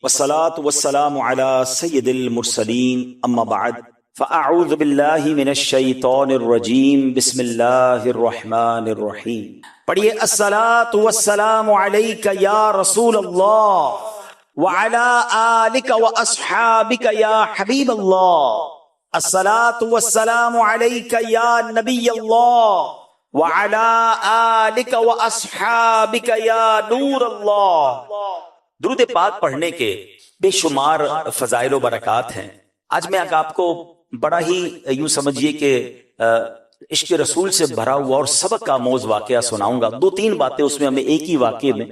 والصلاة والسلام على سيد المرسلين أما بعد فأعوذ بالله من الشيطان الرجيم بسم الله الرحمن الرحيم پڑھیے الصلاة والسلام عليك يا رسول الله وعلى آلك وأصحابك يا حبيب الله الصلاة والسلام عليك يا نبي الله وعلى آلك وأصحابك يا نور الله۔ درود پاک پڑھنے کے بے شمار فضائل و برکات ہیں۔ آج میں آپ کو بڑا ہی یوں سمجھیے کہ عشق رسول سے بھرا ہوا اور سبق آموز واقعہ سناؤں گا۔ دو تین باتیں اس میں ہمیں ایک ہی واقعے میں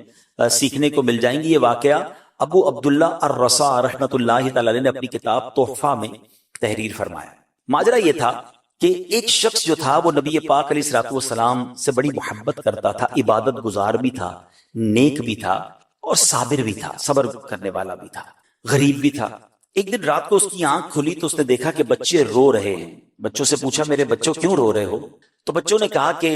سیکھنے کو مل جائیں گی۔ یہ واقعہ ابو عبداللہ الرسا رحمۃ اللہ تعالی نے اپنی کتاب تحفہ میں تحریر فرمایا۔ ماجرا یہ تھا کہ ایک شخص جو تھا وہ نبی پاک علیہ الصلوۃ والسلام سے بڑی محبت کرتا تھا، عبادت گزار بھی تھا، نیک بھی تھا اور صابر بھی تھا، صبر کرنے والا بھی تھا، غریب بھی تھا۔ ایک دن رات کو اس کی آنکھ کھلی تو اس نے دیکھا کہ بچے رو رہے ہیں۔ بچوں سے پوچھا میرے بچوں کیوں رو رہے ہو؟ تو بچوں نے کہا کہ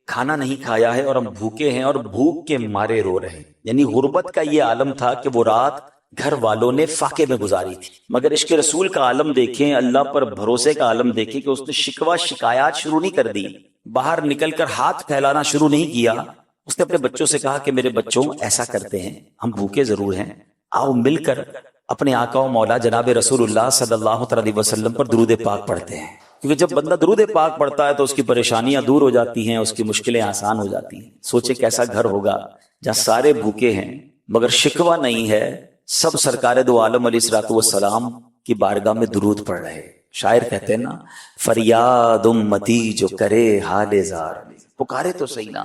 کھانا نہیں کھایا ہے اور ہم بھوکے ہیں اور بھوک کے مارے رو رہے ہیں۔ یعنی غربت کا یہ عالم تھا کہ وہ رات گھر والوں نے فاقے میں گزاری تھی، مگر عشق رسول کا عالم دیکھیں، اللہ پر بھروسے کا عالم دیکھیں کہ اس نے شکوہ شکایات شروع نہیں کر دی، باہر نکل کر ہاتھ پھیلانا شروع نہیں کیا۔ اس نے اپنے بچوں سے کہا کہ میرے بچوں ایسا کرتے ہیں، ہم بھوکے ضرور ہیں، آؤ مل کر اپنے آقا و مولا جناب رسول اللہ صلی اللہ علیہ وسلم پر درود پاک پڑھتے ہیں، کیونکہ جب بندہ درود پاک پڑھتا ہے تو اس کی پریشانیاں دور ہو جاتی ہیں، اس کی مشکلیں آسان ہو جاتی ہیں۔ سوچے کیسا گھر ہوگا جہاں سارے بھوکے ہیں مگر شکوہ نہیں ہے، سب سرکار دو عالم علیہ الصلوۃ والسلام کی بارگاہ میں درود پڑھ رہے۔ شاعر کہتے ہیں نا، فریاد امتی جو کرے حال زار، پکارے تو صحیح نا،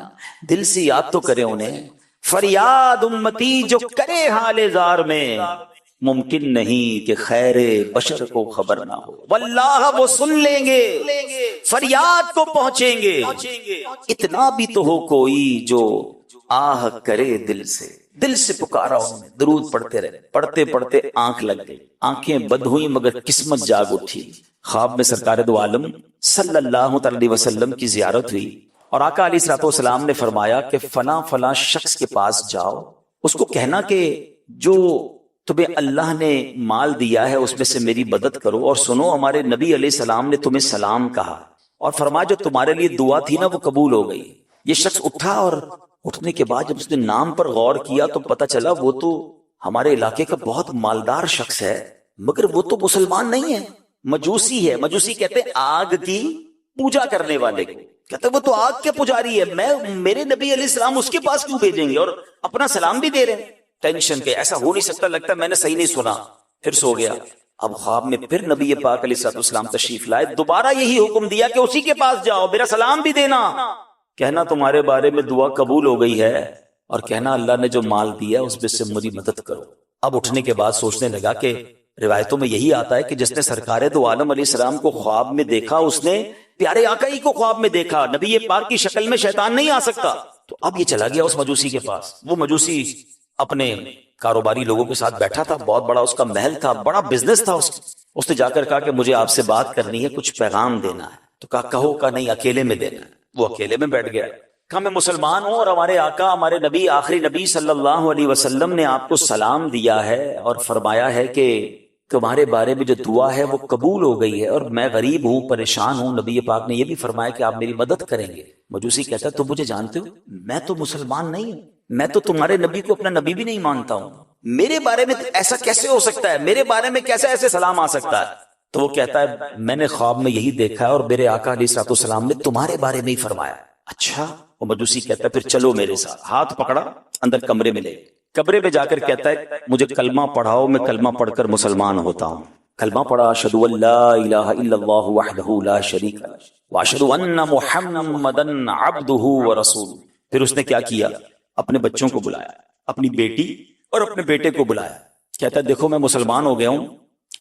دل سے یاد تو کرے انہیں۔ فریاد امتی جو کرے حال زار میں، ممکن نہیں کہ خیر بشر کو خبر نہ ہو، واللہ وہ سن لیں گے، فریاد کو پہنچیں گے۔ اتنا بھی تو ہو کوئی جو آہ کرے دل سے، دل سے پکارا انہوں نے، درود پڑھتے رہے، پڑھتے پڑھتے آنکھ لگ گئی، آنکھیں بد ہوئی مگر قسمت جاگ اٹھی۔ خواب میں سرکار دو عالم صلی اللہ علیہ وسلم کی زیارت ہوئی اور آقا علیہ الصلوۃ والسلام نے فرمایا کہ فلاں فلاں شخص کے پاس جاؤ، اس کو کہنا کہ جو تمہیں اللہ نے مال دیا ہے اس میں سے میری مدد کرو، اور سنو ہمارے نبی علیہ السلام نے تمہیں سلام کہا اور فرمایا جو تمہارے لیے دعا تھی نا وہ قبول ہو گئی۔ یہ شخص اٹھا اور اٹھنے کے بعد جب اس نے نام پر غور کیا تو پتہ چلا وہ تو ہمارے علاقے کا بہت مالدار شخص ہے، مگر وہ تو مسلمان نہیں ہے، مجوسی ہے۔ مجوسی کہتے ہیں آگ کی پوجا کرنے والے کو، کہتے وہ تو آگ کے پجاری ہے، میرے نبی علیہ السلام اس کے پاس کیوں بھیجیں گے اور اپنا سلام بھی دے رہے ہیں۔ ٹینشن کے ایسا ہو نہیں سکتا، لگتا ہے میں نے صحیح نہیں سنا، پھر سو گیا۔ اب خواب میں پھر نبی پاک علیہ الصلوۃ والسلام تشریف لائے، دوبارہ یہی حکم دیا کہ اسی کے پاس جاؤ، میرا سلام بھی دینا، کہنا تمہارے بارے میں دعا قبول ہو گئی ہے، اور کہنا اللہ نے جو مال دیا اس میں سے میری مدد کرو۔ اب اٹھنے کے بعد سوچنے لگا کہ روایتوں میں یہی آتا ہے کہ جس نے سرکار دو عالم علیہ السلام کو خواب میں دیکھا اس نے پیارے آقا ہی کو خواب میں دیکھا، نبی پاک کی شکل میں شیطان نہیں آ سکتا۔ تو اب یہ چلا گیا اس مجوسی کے پاس۔ وہ مجوسی اپنے کاروباری لوگوں کے ساتھ بیٹھا تھا، بہت بڑا اس کا محل تھا، بڑا بزنس تھا اس نے جا کر کہا کہ مجھے آپ سے بات کرنی ہے، کچھ پیغام دینا ہے۔ تو کہا کہو، کا نہیں اکیلے میں دینا ہے۔ وہ اکیلے میں بیٹھ گیا، کہا میں مسلمان ہوں اور ہمارے آقا ہمارے نبی آخری نبی صلی اللہ علیہ وسلم نے آپ کو سلام دیا ہے اور فرمایا ہے کہ تمہارے بارے میں جو دعا ہے وہ قبول ہو گئی ہے، اور میں غریب ہوں، پریشان ہوں، نبی پاک نے یہ بھی فرمایا کہ آپ میری مدد کریں گے۔ مجوسی کہتا ہے تم مجھے جانتے ہو؟ میں تو مسلمان نہیں ہوں، میں تو تمہارے نبی کو اپنا نبی بھی نہیں مانتا ہوں، میرے بارے میں ایسا کیسے ہو سکتا ہے، میرے بارے میں کیسے ایسے سلام آ سکتا ہے؟ تو وہ کہتا ہے میں نے خواب میں یہی دیکھا ہے اور میرے آقا علیہ الصلوۃ والسلام نے تمہارے بارے میں ہی فرمایا۔ اچھا؟ وہ مجوسی کہتا ہے پھر چلو میرے ساتھ، ہاتھ پکڑا اندر کمرے میں لے، کمرے میں جا کر کہتا ہے مجھے کلمہ پڑھاؤ، میں کلمہ پڑھ کر مسلمان ہوتا ہوں۔ کلمہ پڑھا، اشہد ان لا الہ الا اللہ وحدہ لا شریک لہ واشہد ان محمدا عبدہ ورسولہ۔ پھر اس نے کیا کیا؟ اپنے بچوں کو بلایا، اپنی بیٹی اور اپنے بیٹے کو بلایا، کہتا ہے دیکھو میں مسلمان ہو گیا ہوں،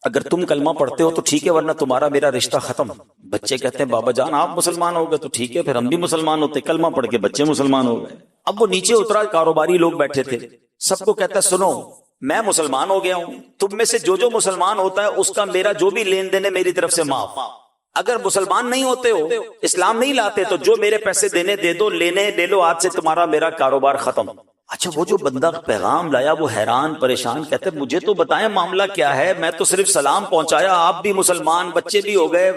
اگر تم کلمہ پڑھتے ہو تو ٹھیک ہے ورنہ تمہارا میرا رشتہ ختم۔ بچے کہتے ہیں بابا جان آپ مسلمان ہو گئے تو ٹھیک ہے، پھر ہم بھی مسلمان ہوتے، کلمہ پڑھ کے بچے مسلمان ہو گئے۔ اب وہ نیچے اترا، کاروباری لوگ بیٹھے تھے، سب کو کہتا ہے سنو میں مسلمان ہو گیا ہوں، تم میں سے جو مسلمان ہوتا ہے اس کا میرا جو بھی لین دین ہے میری طرف سے معاف۔ اگر مسلمان نہیں ہوتے ہو، اسلام نہیں لاتے، تو جو میرے پیسے دینے دے دو، لینے لے لو، آج سے تمہارا میرا کاروبار ختم۔ اچھا وہ جو بندہ پیغام لایا وہ حیران پریشان، کہتے مجھے تو بتائیں معاملہ کیا ہے، میں تو صرف سلام پہنچایا، آپ بھی مسلمان، بچے بھی ہو گئے،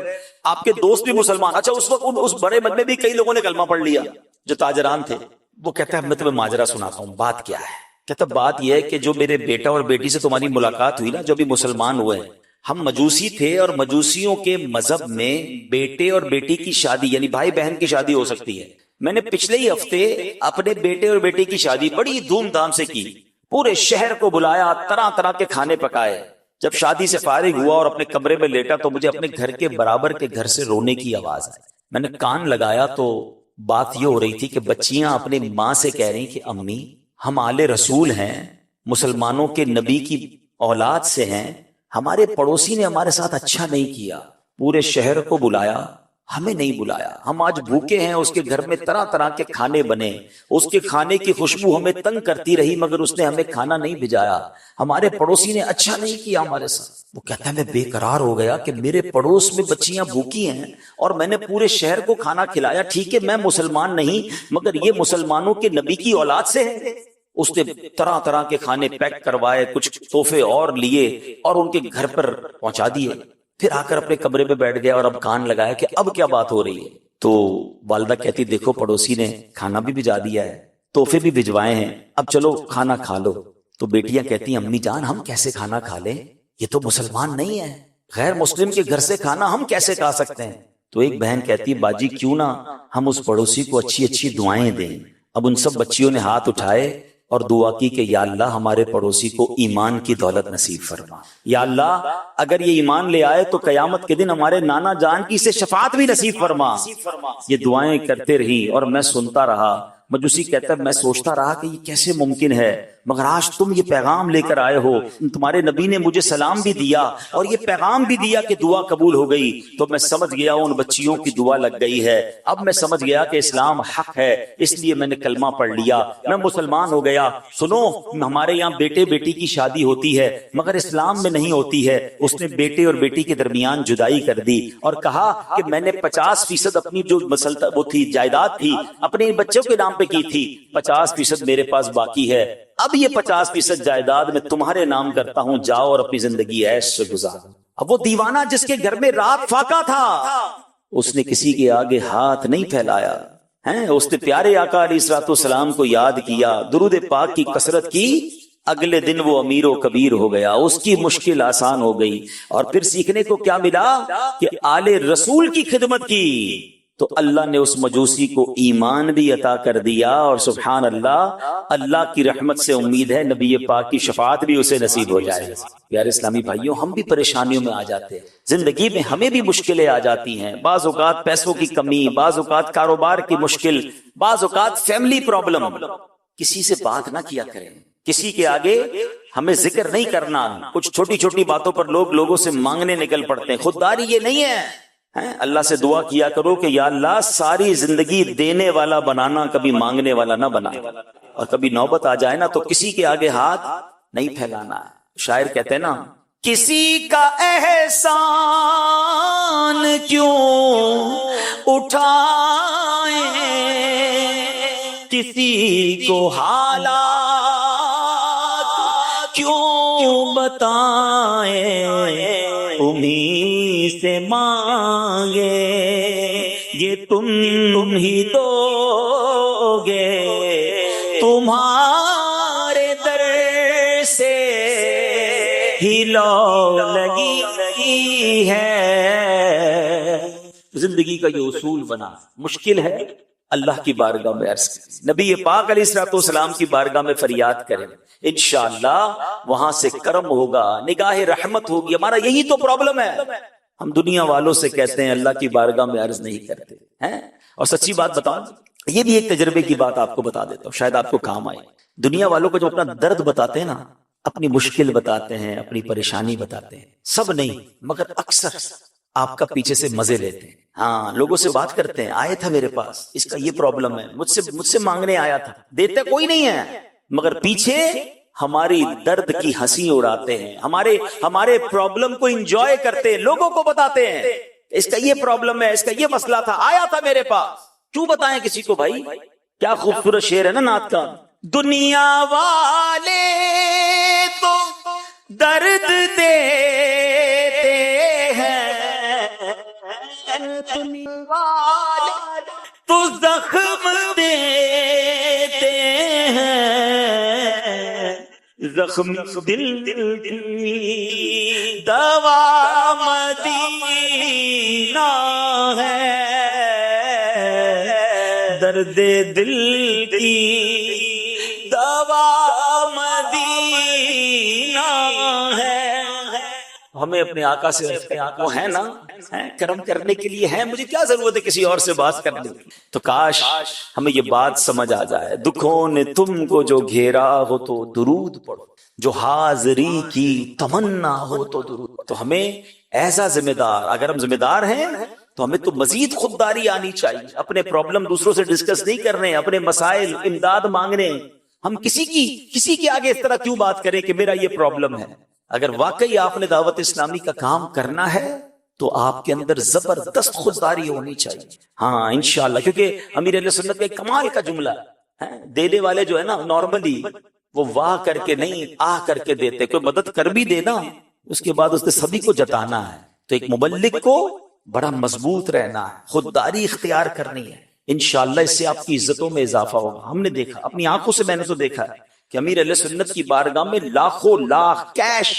آپ کے دوست بھی مسلمان۔ اچھا اس وقت اس بڑے مد میں بھی کئی لوگوں نے کلمہ پڑھ لیا جو تاجران تھے۔ وہ کہتا ہے میں تمہیں ماجرا سناتا ہوں، بات کیا ہے؟ کہتا بات یہ ہے کہ جو میرے بیٹا اور بیٹی سے تمہاری ملاقات ہوئی نا، جو بھی مسلمان ہوئے، ہم مجوسی تھے اور مجوسیوں کے مذہب میں بیٹے اور بیٹی کی شادی یعنی بھائی بہن کی شادی ہو سکتی ہے۔ میں نے پچھلے ہی ہفتے اپنے بیٹے اور بیٹی کی شادی بڑی دھوم دھام سے کی، پورے شہر کو بلایا، طرح طرح کے کھانے پکائے۔ جب شادی سے فارغ ہوا اور اپنے کمرے میں لیٹا تو مجھے اپنے گھر کے برابر کے گھر سے رونے کی آواز آئی۔ میں نے کان لگایا تو بات یہ ہو رہی تھی کہ بچیاں اپنی ماں سے کہہ رہی کہ امی ہم آل رسول ہیں، مسلمانوں کے نبی کی اولاد سے ہیں، ہمارے پڑوسی نے ہمارے ساتھ اچھا نہیں کیا، پورے شہر کو بلایا، ہمیں نہیں بلایا، ہم آج بھوکے ہیں، اس کے گھر میں طرح طرح کے کھانے بنے، اس کے کھانے کی خوشبو ہمیں تنگ کرتی رہی مگر اس نے ہمیں کھانا نہیں بھجایا، ہمارے پڑوسی نے اچھا نہیں کیا ہمارے ساتھ۔ وہ کہتا ہے میں بے قرار ہو گیا کہ میرے پڑوس میں بچیاں بھوکی ہیں اور میں نے پورے شہر کو کھانا کھلایا، ٹھیک ہے میں مسلمان نہیں مگر یہ مسلمانوں کے نبی کی اولاد سے ہے۔ اس نے طرح طرح کے کھانے پیک کروائے، کچھ تحفے اور لیے اور ان کے گھر پر پہنچا دیے، پھر آ کر اپنے کمرے میں بیٹھ گیا اور اب کان لگایا کہ اب کیا بات ہو رہی ہے۔ تو والدہ کہتی دیکھو پڑوسی نے کھانا بھی بھجا دیا ہے، تحفے بھی بھجوائے ہیں، اب چلو کھانا کھا لو۔ تو بیٹیاں کہتی امی جان ہم کیسے کھانا کھا لیں، یہ تو مسلمان نہیں ہے، غیر مسلم کے گھر سے کھانا ہم کیسے کھا سکتے ہیں؟ تو ایک بہن کہتی باجی کیوں نہ ہم اس پڑوسی کو اچھی اچھی دعائیں دیں۔ اب ان سب بچیوں نے ہاتھ اٹھائے اور دعا کی کہ یا اللہ ہمارے پڑوسی کو ایمان کی دولت نصیب فرما، یا اللہ اگر یہ ایمان لے آئے تو قیامت کے دن ہمارے نانا جان کی سے شفاعت بھی نصیب فرما۔ یہ دعائیں کرتے رہی اور میں سنتا رہا۔ مجوسی کہتا ہے میں سوچتا رہا کہ یہ کیسے ممکن ہے، مگر آج تم یہ پیغام لے کر آئے ہو، تمہارے نبی نے مجھے سلام بھی دیا اور یہ پیغام بھی دیا کہ دعا قبول ہو گئی، تو میں سمجھ گیا ان بچیوں کی دعا لگ گئی ہے۔ اب میں سمجھ گیا کہ اسلام حق ہے، اس لیے میں نے کلمہ پڑھ لیا، میں مسلمان ہو گیا۔ سنو ہمارے یہاں بیٹے بیٹی کی شادی ہوتی ہے مگر اسلام میں نہیں ہوتی ہے۔ اس نے بیٹے اور بیٹی کے درمیان جدائی کر دی اور کہا کہ میں نے 50% اپنی جو وہ تھی جائیداد تھی اپنے بچوں کے نام پہ کی تھی، 50% میرے پاس باقی ہے، اب یہ 50% جائیداد میں تمہارے نام کرتا ہوں، جاؤ اور اپنی زندگی عیش سے گزارو۔ اب وہ دیوانہ جس کے گھر میں رات فاقہ تھا اس نے کسی کے آگے ہاتھ نہیں پھیلایا، اس نے پیارے آقا علیہ الصلوۃ والسلام کو یاد کیا، درود پاک کی کثرت کی، اگلے دن وہ امیر و کبیر ہو گیا، اس کی مشکل آسان ہو گئی۔ اور پھر سیکھنے کو کیا ملا کہ آل رسول کی خدمت کی تو اللہ نے اس مجوسی کو ایمان بھی عطا کر دیا، اور سبحان اللہ اللہ کی رحمت سے امید ہے نبی پاک کی شفاعت بھی اسے نصیب ہو جائے گا۔ پیارے اسلامی بھائیوں ہم بھی پریشانیوں میں آ جاتے ہیں، زندگی میں ہمیں بھی مشکلیں آ جاتی ہیں، بعض اوقات پیسوں کی کمی، بعض اوقات کاروبار کی مشکل، بعض اوقات فیملی پرابلم۔ کسی سے بات نہ کیا کریں، کسی کے آگے ہمیں ذکر نہیں کرنا، کچھ چھوٹی چھوٹی باتوں پر لوگوں سے مانگنے نکل پڑتے ہیں، خودداری یہ نہیں ہے۔ اللہ سے دعا کیا کرو کہ یا اللہ ساری زندگی دینے والا بنانا، کبھی مانگنے والا نہ بنا، اور کبھی نوبت آ جائے نا تو کسی کے آگے ہاتھ نہیں پھیلانا۔ شاعر کہتے ہیں نا کسی کا احسان کیوں اٹھائیں، کسی کو حالات کیوں بتائیں، انہیں سے مانگے یہ تم ہی دو گے، تمہارے در سے ہی لو لگی ہے۔ زندگی کا یہ اصول بنا، مشکل ہے اللہ کی بارگاہ میں عرض کریں، نبی پاک علیہ الصلوۃ والسلام کی بارگاہ میں فریاد کریں، انشاءاللہ وہاں سے کرم ہوگا، نگاہ رحمت ہوگی۔ ہمارا یہی تو پرابلم ہے، ہم دنیا والوں سے کہتے ہیں اللہ کی بارگاہ میں عرض نہیں کرتے ہیں۔ اور سچی بات بتاؤں، یہ بھی ایک تجربے کی بات آپ کو بتا دیتا ہوں، شاید آپ کو کام آئے۔ دنیا والوں کو جو اپنا درد بتاتے ہیں نا، اپنی مشکل بتاتے ہیں، اپنی پریشانی بتاتے ہیں، سب نہیں مگر اکثر آپ کا پیچھے سے مزے لیتے ہیں۔ ہاں لوگوں سے بات کرتے ہیں، آئے تھا میرے پاس، اس کا یہ پرابلم ہے، مجھ سے مانگنے آیا تھا، دیتے کوئی نہیں ہے مگر پیچھے ہماری درد کی ہنسی اڑاتے ہیں، ہمارے پرابلم کو انجوائے کرتے ہیں، لوگوں کو بتاتے ہیں اس کا یہ پرابلم ہے، اس کا یہ مسئلہ تھا، آیا تھا میرے پاس۔ کیوں بتائیں کسی کو بھائی؟ کیا خوبصورت شعر ہے نا نعت کا، دنیا والے تو درد دیتے ہیں، دنیا والے تو زخم دیتے ہیں، زخم دل دوا مدینہ ہے، درد دل کی دوا مدینہ ہے۔ ہمیں اپنے آقا سے وہ ہے نا، کرم کرنے کے لیے ہے، مجھے کیا ضرورت ہے کسی اور سے بات کرنے کی؟ تو کاش ہمیں یہ بات سمجھ آ جائے، دکھوں نے تم کو جو گھیرا ہو تو درود پڑھو، جو حاضری کی تمنا ہو تو درود پڑھو۔ تو ہمیں ایسا ذمہ دار، اگر ہم ذمہ دار ہیں تو ہمیں تو مزید خودداری آنی چاہیے، اپنے پرابلم دوسروں سے ڈسکس نہیں کرنے، اپنے مسائل امداد مانگنے۔ ہم کسی کی آگے اس طرح کیوں بات کریں کہ میرا یہ پرابلم ہے؟ اگر واقعی آپ نے دعوت اسلامی کا کام کرنا ہے تو آپ کے اندر زبردست خودداری ہونی چاہیے۔ ہاں انشاءاللہ، کیونکہ امیر اہل سنت کا ایک کمال کا جملہ ہے، دینے والے جو ہے نا نارملی وہ واہ کر کے نہیں آہ کر کے دیتے، کوئی مدد کر بھی دے نا اس کے بعد اس نے سبھی کو جتانا ہے۔ تو ایک مبلغ کو بڑا مضبوط رہنا ہے، خودداری اختیار کرنی ہے، انشاءاللہ اس سے آپ کی عزتوں میں اضافہ ہوگا۔ ہم نے دیکھا، اپنی آنکھوں سے میں نے تو دیکھا ہے کہ امیر اہل سنت کی بارگاہ میں لاکھوں لاکھ کیش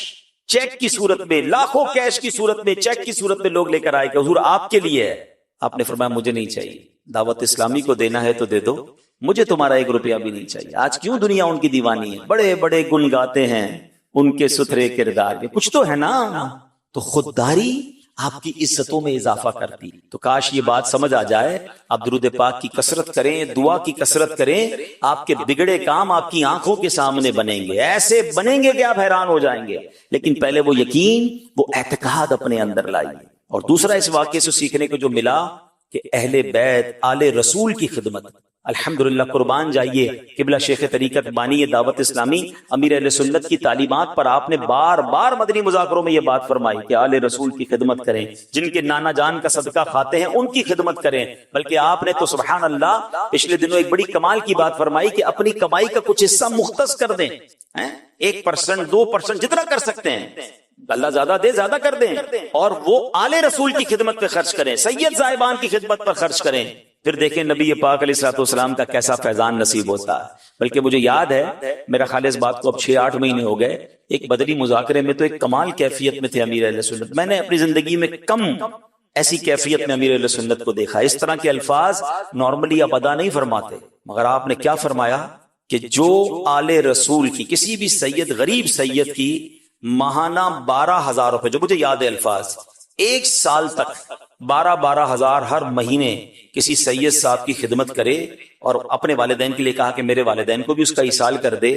چیک کی صورت میں، لاکھوں کیش کی صورت میں، چیک کی صورت میں لوگ لے کر آئے کہ حضور آپ کے لیے ہے۔ آپ نے فرمایا مجھے نہیں چاہیے، دعوت اسلامی کو دینا ہے تو دے دو، مجھے تمہارا ایک روپیہ بھی نہیں چاہیے۔ آج کیوں دنیا ان کی دیوانی ہے، بڑے بڑے گن گاتے ہیں ان کے ستھرے کردار کے، کچھ تو ہے نا۔ تو خودداری آپ کی عزتوں میں اضافہ کرتی۔ تو کاش یہ بات سمجھ آ جائے، آپ درود پاک کی کثرت کریں، دعا کی کثرت کریں، آپ کے بگڑے کام آپ کی آنکھوں کے سامنے بنیں گے، ایسے بنیں گے کہ آپ حیران ہو جائیں گے۔ لیکن پہلے وہ یقین، وہ اعتقاد اپنے اندر لائیے۔ اور دوسرا اس واقعے سے سیکھنے کو جو ملا کہ اہل بیت آل رسول کی خدمت، الحمدللہ قربان جائیے قبلہ شیخ طریقت بانی دعوت اسلامی امیر اہل سنت کی تعلیمات پر آپ نے بار بار مدنی مذاکروں میں یہ بات فرمائی کہ آل رسول کی خدمت کریں، جن کے نانا جان کا صدقہ کھاتے ہیں ان کی خدمت کریں۔ بلکہ آپ نے تو سبحان اللہ پچھلے دنوں ایک بڑی کمال کی بات فرمائی کہ اپنی کمائی کا کچھ حصہ مختص کر دیں، 1%، 2% جتنا کر سکتے ہیں، اللہ زیادہ دے زیادہ کر دیں، اور وہ آل رسول کی خدمت پہ خرچ کریں، سید صاحبان کی خدمت پر خرچ کریں۔ پھر دیکھیں نبی پاک علیہ الصلوۃ والسلام کا کیسا فیضان نصیب ہوتا ہے۔ بلکہ مجھے یاد ہے، میرا خیال اس بات کو اب 6-8 مہینے ہو گئے، ایک بدری مذاکرے میں تو ایک کمال کیفیت میں تھے امیر اہل سنت۔ میں نے اپنی زندگی میں کم ایسی کیفیت میں امیر اہل سنت کو دیکھا۔ اس طرح کے الفاظ نارملی آپ ادا نہیں فرماتے، مگر آپ نے کیا فرمایا کہ جو آل رسول کی کسی بھی سید، غریب سید کی ماہانہ 12,000 روپے، جو مجھے یاد ہے الفاظ، 1 سال تک 12,000 ہر مہینے کسی سید صاحب کی خدمت کرے، اور اپنے والدین کے لیے کہا کہ میرے والدین کو بھی اس کا ایصال کر دے،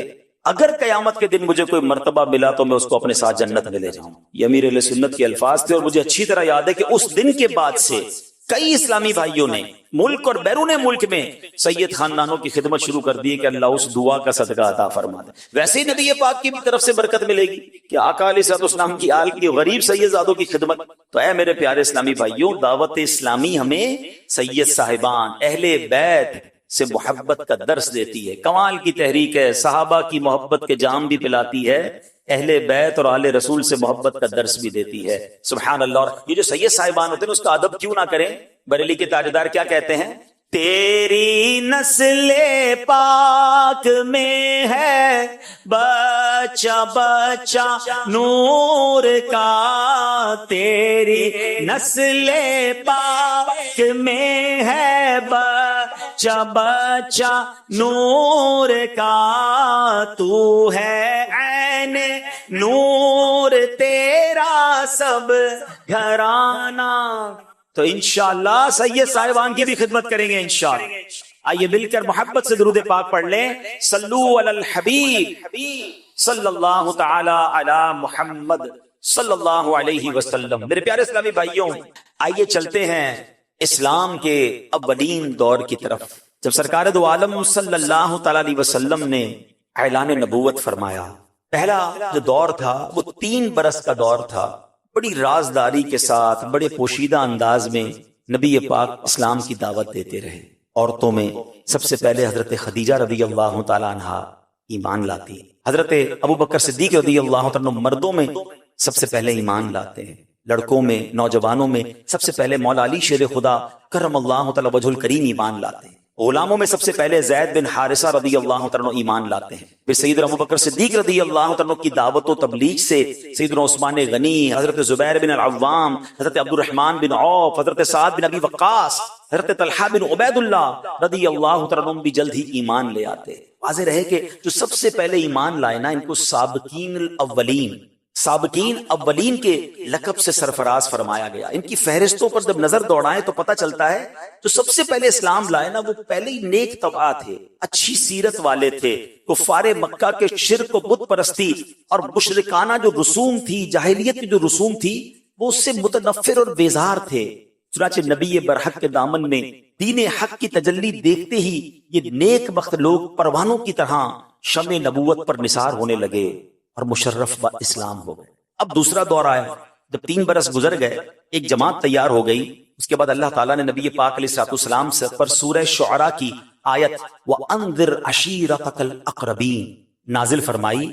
اگر قیامت کے دن مجھے کوئی مرتبہ ملا تو میں اس کو اپنے ساتھ جنت میں لے جاؤں۔ یہ امیر اہل سنت کے الفاظ تھے، اور مجھے اچھی طرح یاد ہے کہ اس دن کے بعد سے کئی اسلامی بھائیوں نے ملک اور بیرون ملک میں سید خاندانوں کی خدمت شروع کر دی کہ اللہ اس دعا کا صدقہ عطا فرما دے۔ ویسے ہی نبی پاک کی بھی طرف سے برکت ملے گی کہ آقا علیہ الصلوۃ والسلام کی آل کی غریب سید زادوں کی خدمت۔ تو اے میرے پیارے اسلامی بھائیوں، دعوت اسلامی ہمیں سید صاحبان، اہل بیت سے محبت کا درس دیتی ہے۔ کمال کی تحریک ہے، صحابہ کی محبت کے جام بھی پلاتی ہے، اہل بیت اور آل رسول سے محبت کا درس بھی دیتی ہے۔ سبحان اللہ۔ اور یہ جو سید صاحبان ہوتے ہیں اس کا ادب کیوں نہ کریں؟ بریلی کے تاجدار کیا کہتے ہیں؟ تیری نسل پاک میں ہے بچہ بچہ نور کا، تیری نسل پاک میں ہے بچہ بچہ نور کا، تو ہے عین نور تیرا سب گھرانہ۔ تو انشاءاللہ سید صاحبان کی بھی خدمت کریں گے انشاءاللہ۔ آئیے مل کر محبت سے درود پاک پڑھ لیں، صلو علی الحبیب صلی اللہ تعالی علی محمد صلی اللہ علیہ وسلم۔ میرے پیارے اسلامی بھائیوں، آئیے چلتے ہیں اسلام کے اولین دور کی طرف، جب سرکار دو عالم صلی اللہ تعالی علیہ وسلم نے اعلان نبوت فرمایا۔ پہلا جو دور تھا وہ 3 برس کا دور تھا، بڑی رازداری کے ساتھ، بڑے پوشیدہ انداز میں نبی پاک اسلام کی دعوت دیتے رہے۔ عورتوں میں سب سے پہلے حضرت خدیجہ رضی اللہ تعالیٰ عنہا ایمان لاتی ہے. حضرت ابوبکر صدیق رضی اللہ تعالیٰ عنہ مردوں میں سب سے پہلے ایمان لاتے ہیں. لڑکوں میں، نوجوانوں میں سب سے پہلے مولا علی شیر خدا کرم اللہ تعالیٰ وجہ الکریم ایمان لاتے ہیں. غلاموں میں سب سے پہلے زید بن حارثہ رضی اللہ تعالیٰ عنہ ایمان لاتے ہیں. پھر سیدنا ابوبکر صدیق رضی اللہ تعالیٰ عنہ کی دعوت و تبلیغ سے سیدنا عثمان غنی، حضرت زبیر بن العوام، حضرت عبد الرحمن بن عوف، حضرت سعد بن ابی وقاص، حضرت طلحہ بن عبید اللہ رضی اللہ تعالیٰ عنہ بھی جلد ہی ایمان لے آتے ہیں. واضح رہے کہ جو سب سے پہلے ایمان لائے نا، ان کو سابقین الاولین، سابقین اولین کے لقب سے سرفراز فرمایا گیا. ان کی فہرستوں پر جب نظر دوڑائیں تو پتہ چلتا ہے جو سب سے پہلے اسلام لائے نا، وہ پہلے ہی نیک طبع تھے، اچھی سیرت والے تھے. کفار مکہ کے شرک و بت پرستی اور مشرکانہ جو رسوم تھی، جاہلیت کی جو رسوم تھی، وہ اس سے متنفر اور بیزار تھے. چنانچہ نبی برحق کے دامن میں دین حق کی تجلی دیکھتے ہی یہ نیک بخت لوگ پروانوں کی طرح شمع نبوت پر نثار ہونے لگے اور مشرف با اسلام ہو گئے. اب دوسرا دور آیا. جب 3 برس گزر گئے، ایک جماعت تیار ہو گئی. اس کے بعد اللہ تعالیٰ نے نبی پاک علیہ السلام سے پر سورہ شعراء کی آیت وَأَنذِرْ عَشِيرَتَكَ الْأَقْرَبِينَ نازل فرمائی،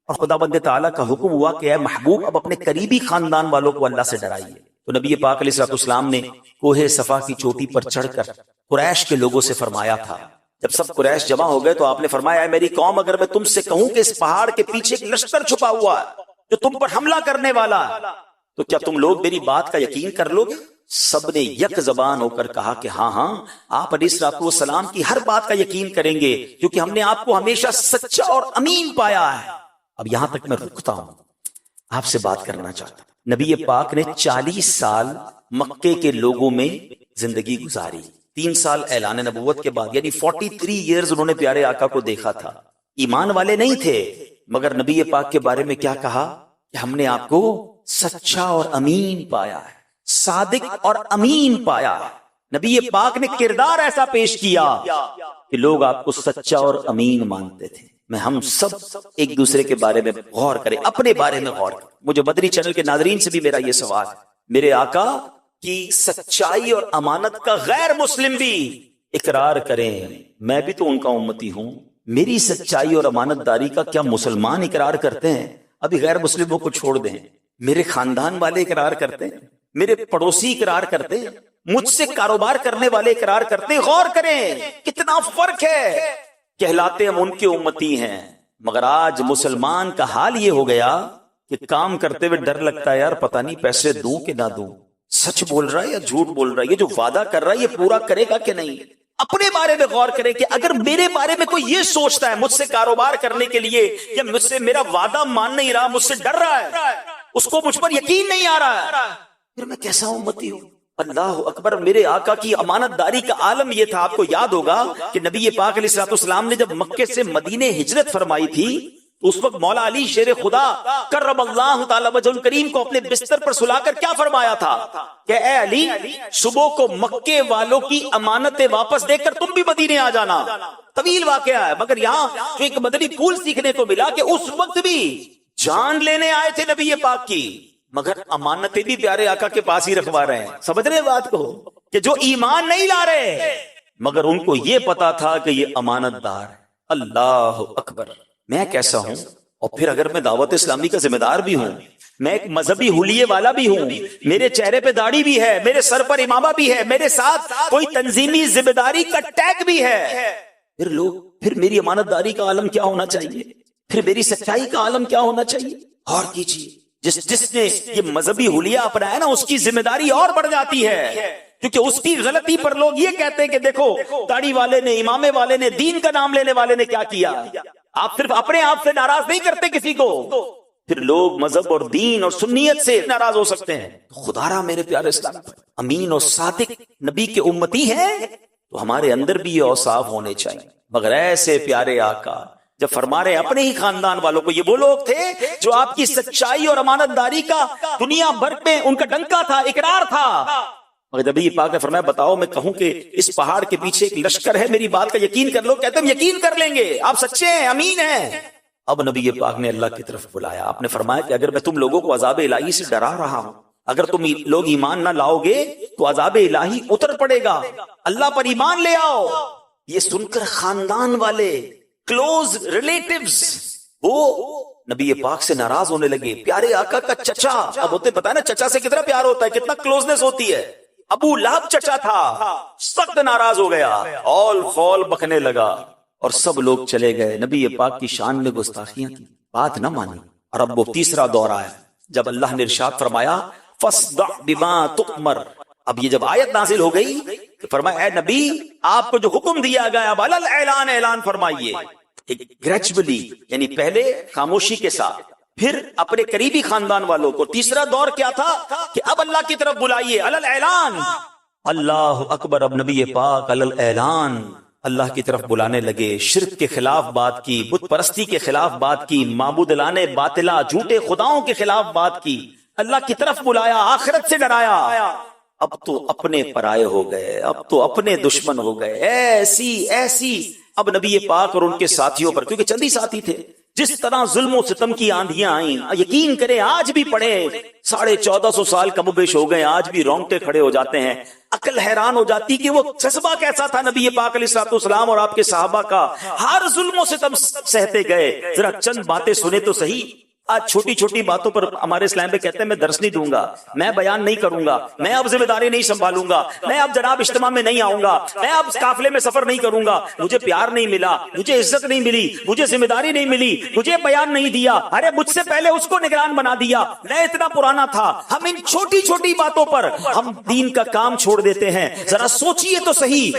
اور خدا بند تعالیٰ کا حکم ہوا کہ اے محبوب اب اپنے قریبی خاندان والوں کو اللہ سے ڈرائیے. تو نبی پاک علیہ السلام نے کوہ صفا کی چوٹی پر چڑھ کر قریش کے لوگوں سے فرمایا تھا. جب سب قریش جمع ہو گئے تو آپ نے فرمایا اے میری قوم، اگر میں تم سے کہوں کہ اس پہاڑ کے پیچھے ایک لشکر چھپا ہوا ہے جو تم پر حملہ کرنے والا ہے، تو کیا تم لوگ میری بات کا یقین کر لو گے؟ سب نے یک زبان ہو کر کہا کہ ہاں ہاں، آپ علیہ الصلوۃ والسلام کی ہر بات کا یقین کریں گے، کیونکہ ہم نے آپ کو ہمیشہ سچا اور امین پایا ہے. اب یہاں تک میں رکتا ہوں، آپ سے بات کرنا چاہتا ہوں. نبی پاک نے 40 سال مکے کے لوگوں میں زندگی گزاری. 3 سال اعلان نبوت کے بعد، یعنی 43 ایئرز انہوں نے پیارے آقا کو دیکھا تھا. ایمان والے نہیں تھے، مگر نبی پاک کے بارے میں کیا کہا کہ ہم نے آپ کو سچا اور امین پایا ہے، صادق اور امین پایا ہے. نبی پاک نے کردار ایسا پیش کیا کہ لوگ آپ کو سچا اور امین مانتے تھے. میں ہم سب ایک دوسرے کے بارے میں غور کریں، اپنے بارے میں غور کریں. مجھے مدنی چینل کے ناظرین سے بھی میرا یہ سوال ہے، میرے آقا کی سچائی اور امانت کا غیر مسلم بھی اقرار کریں. میں بھی تو ان کا امتی ہوں. میری سچائی اور امانت داری کا کیا مسلمان اقرار کرتے ہیں؟ ابھی غیر مسلموں کو چھوڑ دیں، میرے خاندان والے اقرار کرتے ہیں، میرے پڑوسی اقرار کرتے ہیں، مجھ سے کاروبار کرنے والے اقرار کرتے ہیں. غور کریں کتنا فرق ہے. کہلاتے ہم ان کے امتی ہیں، مگر آج مسلمان کا حال یہ ہو گیا کہ کام کرتے ہوئے ڈر لگتا ہے، یار پتہ نہیں پیسے دوں کہ نہ دوں، سچ بول رہا ہے یا جھوٹ بول رہا ہے، یہ جو وعدہ کر رہا ہے یہ پورا کرے گا کہ نہیں. اپنے بارے میں غور کریں کہ اگر میرے بارے میں کوئی یہ سوچتا ہے مجھ سے کاروبار کرنے کے لیے، یا مجھ سے میرا وعدہ مان نہیں رہا، مجھ سے ڈر رہا ہے، اس کو مجھ پر یقین نہیں آ رہا ہے، پھر میں کیسا امتی ہوں؟ اللہ اکبر. میرے آقا کی امانت داری کا عالم یہ تھا. آپ کو یاد ہوگا کہ نبی پاک علیہ السلام نے جب مکے سے مدینے ہجرت فرمائی تھی تو اس وقت مولا علی شیر خدا کرم اللہ تعالی وجہ الکریم کو اپنے بستر پر سلا کر کیا فرمایا تھا کہ اے علی، صبح کو مکے والوں کی امانتیں واپس دے کر تم بھی مدینے آ جانا. طویل واقعہ ہے، مگر یہاں جو ایک مدنی پھول سیکھنے کو ملا کہ اس وقت بھی جان لینے آئے تھے نبی پاک کی، مگر امانتیں بھی پیارے آقا کے پاس ہی رکھوا رہے ہیں. سمجھ رہے بات کو کہ جو ایمان نہیں لا رہے مگر ان کو یہ پتا تھا کہ یہ امانت دار ہے. اللہ اکبر. میں کیسا ہوں؟ اور پھر اگر میں دعوت اسلامی کا ذمہ دار بھی ہوں، میں ایک مذہبی حلیے والا بھی ہوں، میرے چہرے پہ داڑھی بھی ہے، میرے سر پر امامہ بھی ہے، میرے ساتھ کوئی تنظیمی ذمہ داری کا ٹیگ بھی ہے، پھر میری امانت داری کا عالم کیا ہونا چاہیے؟ پھر میری سچائی کا عالم کیا ہونا چاہیے؟ اور کیجیے. جس نے یہ مذہبی حلیہ اپنایا نا، اس کی ذمہ داری اور بڑھ جاتی ہے، کیونکہ اس کی غلطی پر لوگ یہ کہتے ہیں کہ دیکھو داڑھی والے نے، امامے والے نے، دین کا نام لینے والے نے کیا کیا. آپ صرف اپنے آپ سے ناراض نہیں کرتے کسی کو، پھر لوگ مذہب اور دین اور سنیت سے ناراض ہو سکتے ہیں. خدا را میرے پیارے اسلام، امین اور صادق نبی کے امتی ہیں تو ہمارے اندر بھی یہ اوصاف ہونے چاہیے. مگر ایسے پیارے آقا جب فرما رہے اپنے ہی خاندان والوں کو، یہ وہ لوگ تھے جو آپ کی سچائی اور امانت داری کا دنیا بھر میں ان کا ڈنکا تھا، اقرار تھا. مگر جب یہ پاک نے فرمایا بتاؤ میں کہوں کہ اس پہاڑ کے پیچھے ایک لشکر ہے، میری بات کا یقین کر لو، کہتے ہیں یقین کر لیں گے، آپ سچے ہیں، امین ہیں. اب نبی پاک نے اللہ کی طرف بلایا. آپ نے فرمایا کہ اگر میں تم لوگوں کو عذاب الہی سے ڈرا رہا ہوں، اگر تم لوگ ایمان نہ لاؤ گے تو عذاب الہی اتر پڑے گا، اللہ پر ایمان لے آؤ۔ یہ سن کر خاندان والے، کلوز ریلیٹیوز، وہ نبی پاک سے ناراض ہونے لگے۔ پیارے آقا کا چچا، اب ہوتے پتا ہے نا چچا سے کتنا پیار ہوتا ہے، کتنا کلوزنس ہوتی ہے، ابو لہب چچا تھا، سخت ناراض ہو گیا، اول فول بکنے لگا اور سب لوگ چلے گئے۔ نبی پاک کی شان میں گستاخیاں کی، بات نہ مانی۔ اور اب وہ تیسرا دور آیا جب اللہ نے ارشاد فرمایا فَاصْدَعْ بِمَا تُؤْمَرْ۔ اب یہ جب آیت نازل ہو گئی تو فرمایا اے نبی آپ کو جو حکم دیا گیا اب علی الاعلان اعلان فرمائیے، گریجولی، یعنی پہلے خاموشی کے ساتھ، پھر اپنے قریبی خاندان والوں کو۔ تیسرا دور کیا تھا کہ اب اللہ کی طرف بلائیے، علی الاعلان۔ اللہ اکبر، اب نبی پاک علی الاعلان اللہ کی طرف بلانے لگے، شرک کے خلاف بات کی، بت پرستی کے خلاف بات کی، معبود لانے باطلا جھوٹے خداؤں کے خلاف بات کی، اللہ کی طرف بلایا، آخرت سے ڈرایا۔ اب تو اپنے پرائے ہو گئے، اب تو اپنے دشمن ہو گئے، ایسی اب نبی پاک اور ان کے ساتھیوں پر، کیونکہ چند ہی ساتھی تھے، جس طرح ظلم و ستم کی آندھیاں آئیں، یقین کریں آج بھی پڑھے 1450 سال کم و بیش ہو گئے، آج بھی رونگٹے کھڑے ہو جاتے ہیں، عقل حیران ہو جاتی کہ وہ جذبہ کیسا تھا نبی پاک علیہ الصلوۃ والسلام اور آپ کے صحابہ کا، ہر ظلم و ستم سہتے گئے۔ ذرا چند باتیں سنیں تو صحیح۔ آج چھوٹی چھوٹی باتوں پر ہمارے اسلام پہ کہتے ہیں میں درس نہیں دوں گا، میں بیان نہیں کروں گا، میں اب ذمہ داری نہیں سنبھالوں گا، میں اب جناب اجتماع میں نہیں آؤں گا، میں اب قافلے میں سفر نہیں کروں گا، مجھے پیار نہیں ملا، مجھے عزت نہیں ملی، مجھے ذمہ داری نہیں ملی، مجھے بیان نہیں دیا، ارے مجھ سے پہلے اس کو نگران بنا دیا، میں اتنا پرانا تھا۔ ہم ان چھوٹی چھوٹی باتوں پر ہم دین کا کام چھوڑ دیتے ہیں۔ ذرا سوچئے تو صحیح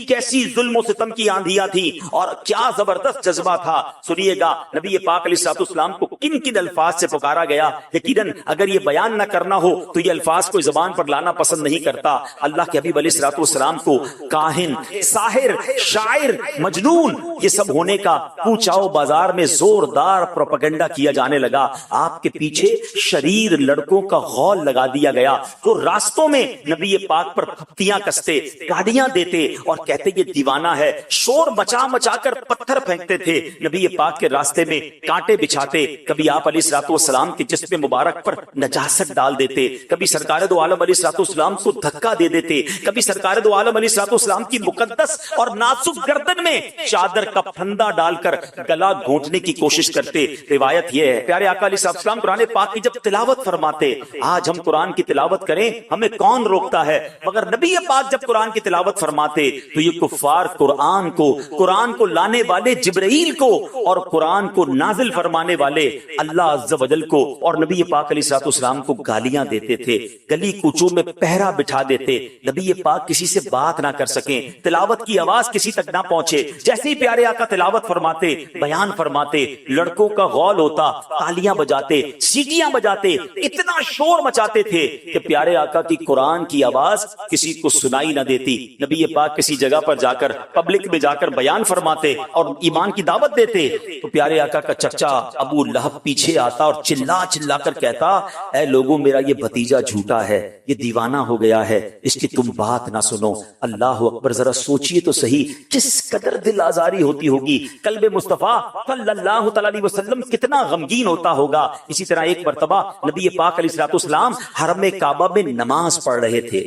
کیسی ظلم و ستم کی آندھیاں تھی اور کیا زبردست جذبہ تھا۔ سنیے گا نبی پاک علیہ الصلوۃ والسلام کو کن الفاظ سے پکارا گیا۔ یقیناً اگر یہ بیان نہ کرنا ہو تو یہ الفاظ کوئی زبان پر لانا پسند نہیں کرتا۔ اللہ کے حبیب علیہ الصلوۃ والسلام کو کاہن، ساحر، شاعر، مجنون یہ سب ہونے کا پوچھاؤ بازار میں زوردار پروپیگنڈا کیا جانے لگا۔ آپ کے پیچھے شریر لڑکوں کا غول لگا دیا گیا تو راستوں میں نبی پاک پر تھپتیاں کستے، گاڑیاں دیتے اور کہتے یہ دیوانہ ہے، شور مچا مچا کر پتھر پھینکتے تھے، نبی پاک کے راستے میں کانٹے بچھاتے، کبھی آپ علیہ الصلوۃ والسلام کے جسم مبارک پر نجاست ڈال دیتے، کبھی سرکار دو عالم علیہ الصلوۃ والسلام کو دھکا دے دیتے، کبھی سرکار دو عالم علیہ الصلوۃ والسلام کی مقدس اور نازک گردن میں چادر کا پھندا ڈال کر گلا گھونٹنے کی کوشش کرتے۔ روایت یہ ہے پیارے آقا علیہ الصلوۃ والسلام قرآن پاک کی جب تلاوت فرماتے، آج ہم قرآن کی تلاوت کریں ہمیں کون روکتا ہے، مگر نبی پاک جب قرآن کی تلاوت فرماتے تو یہ کفار قرآن کو لانے والے جبرائیل کو اور قرآن کو نازل فرمانے والے اللہ عز و جل کو اور نبی پاک علیہ الصلوۃ والسلام کو گالیاں دیتے تھے، گلی کوچوں میں پہرا بٹھا دیتے، نبی پاک کسی سے بات نہ کر سکیں، تلاوت کی آواز کسی تک نہ پہنچے۔ جیسے ہی پیارے آقا تلاوت فرماتے، بیان فرماتے، لڑکوں کا غول ہوتا، تالیاں بجاتے، سیٹیاں بجاتے، اتنا شور مچاتے تھے کہ پیارے آقا کی قرآن کی آواز کسی کو سنائی نہ دیتی۔ نبی پاک کسی جگہ پر جا کر پبلک میں جا کر بیان فرماتے اور ایمان کی دعوت دیتے تو پیارے آقا کا چچا ابو لہب پیچھے آتا اور چلا کر کہتا اے لوگوں میرا یہ بھتیجا جھوٹا ہے، یہ دیوانہ ہو گیا ہے، اس کی تم بات نہ سنو۔ اللہ اکبر، ذرا سوچئے تو صحیح کس قدر دل آزاری ہوتی ہوگی، قلب مصطفیٰ صلی اللہ تعالی علیہ وسلم کتنا غمگین ہوتا ہوگا۔ اسی طرح ایک مرتبہ نبی پاک علیہ الصلوۃ والسلام حرم کعبہ میں نماز پڑھ رہے تھے،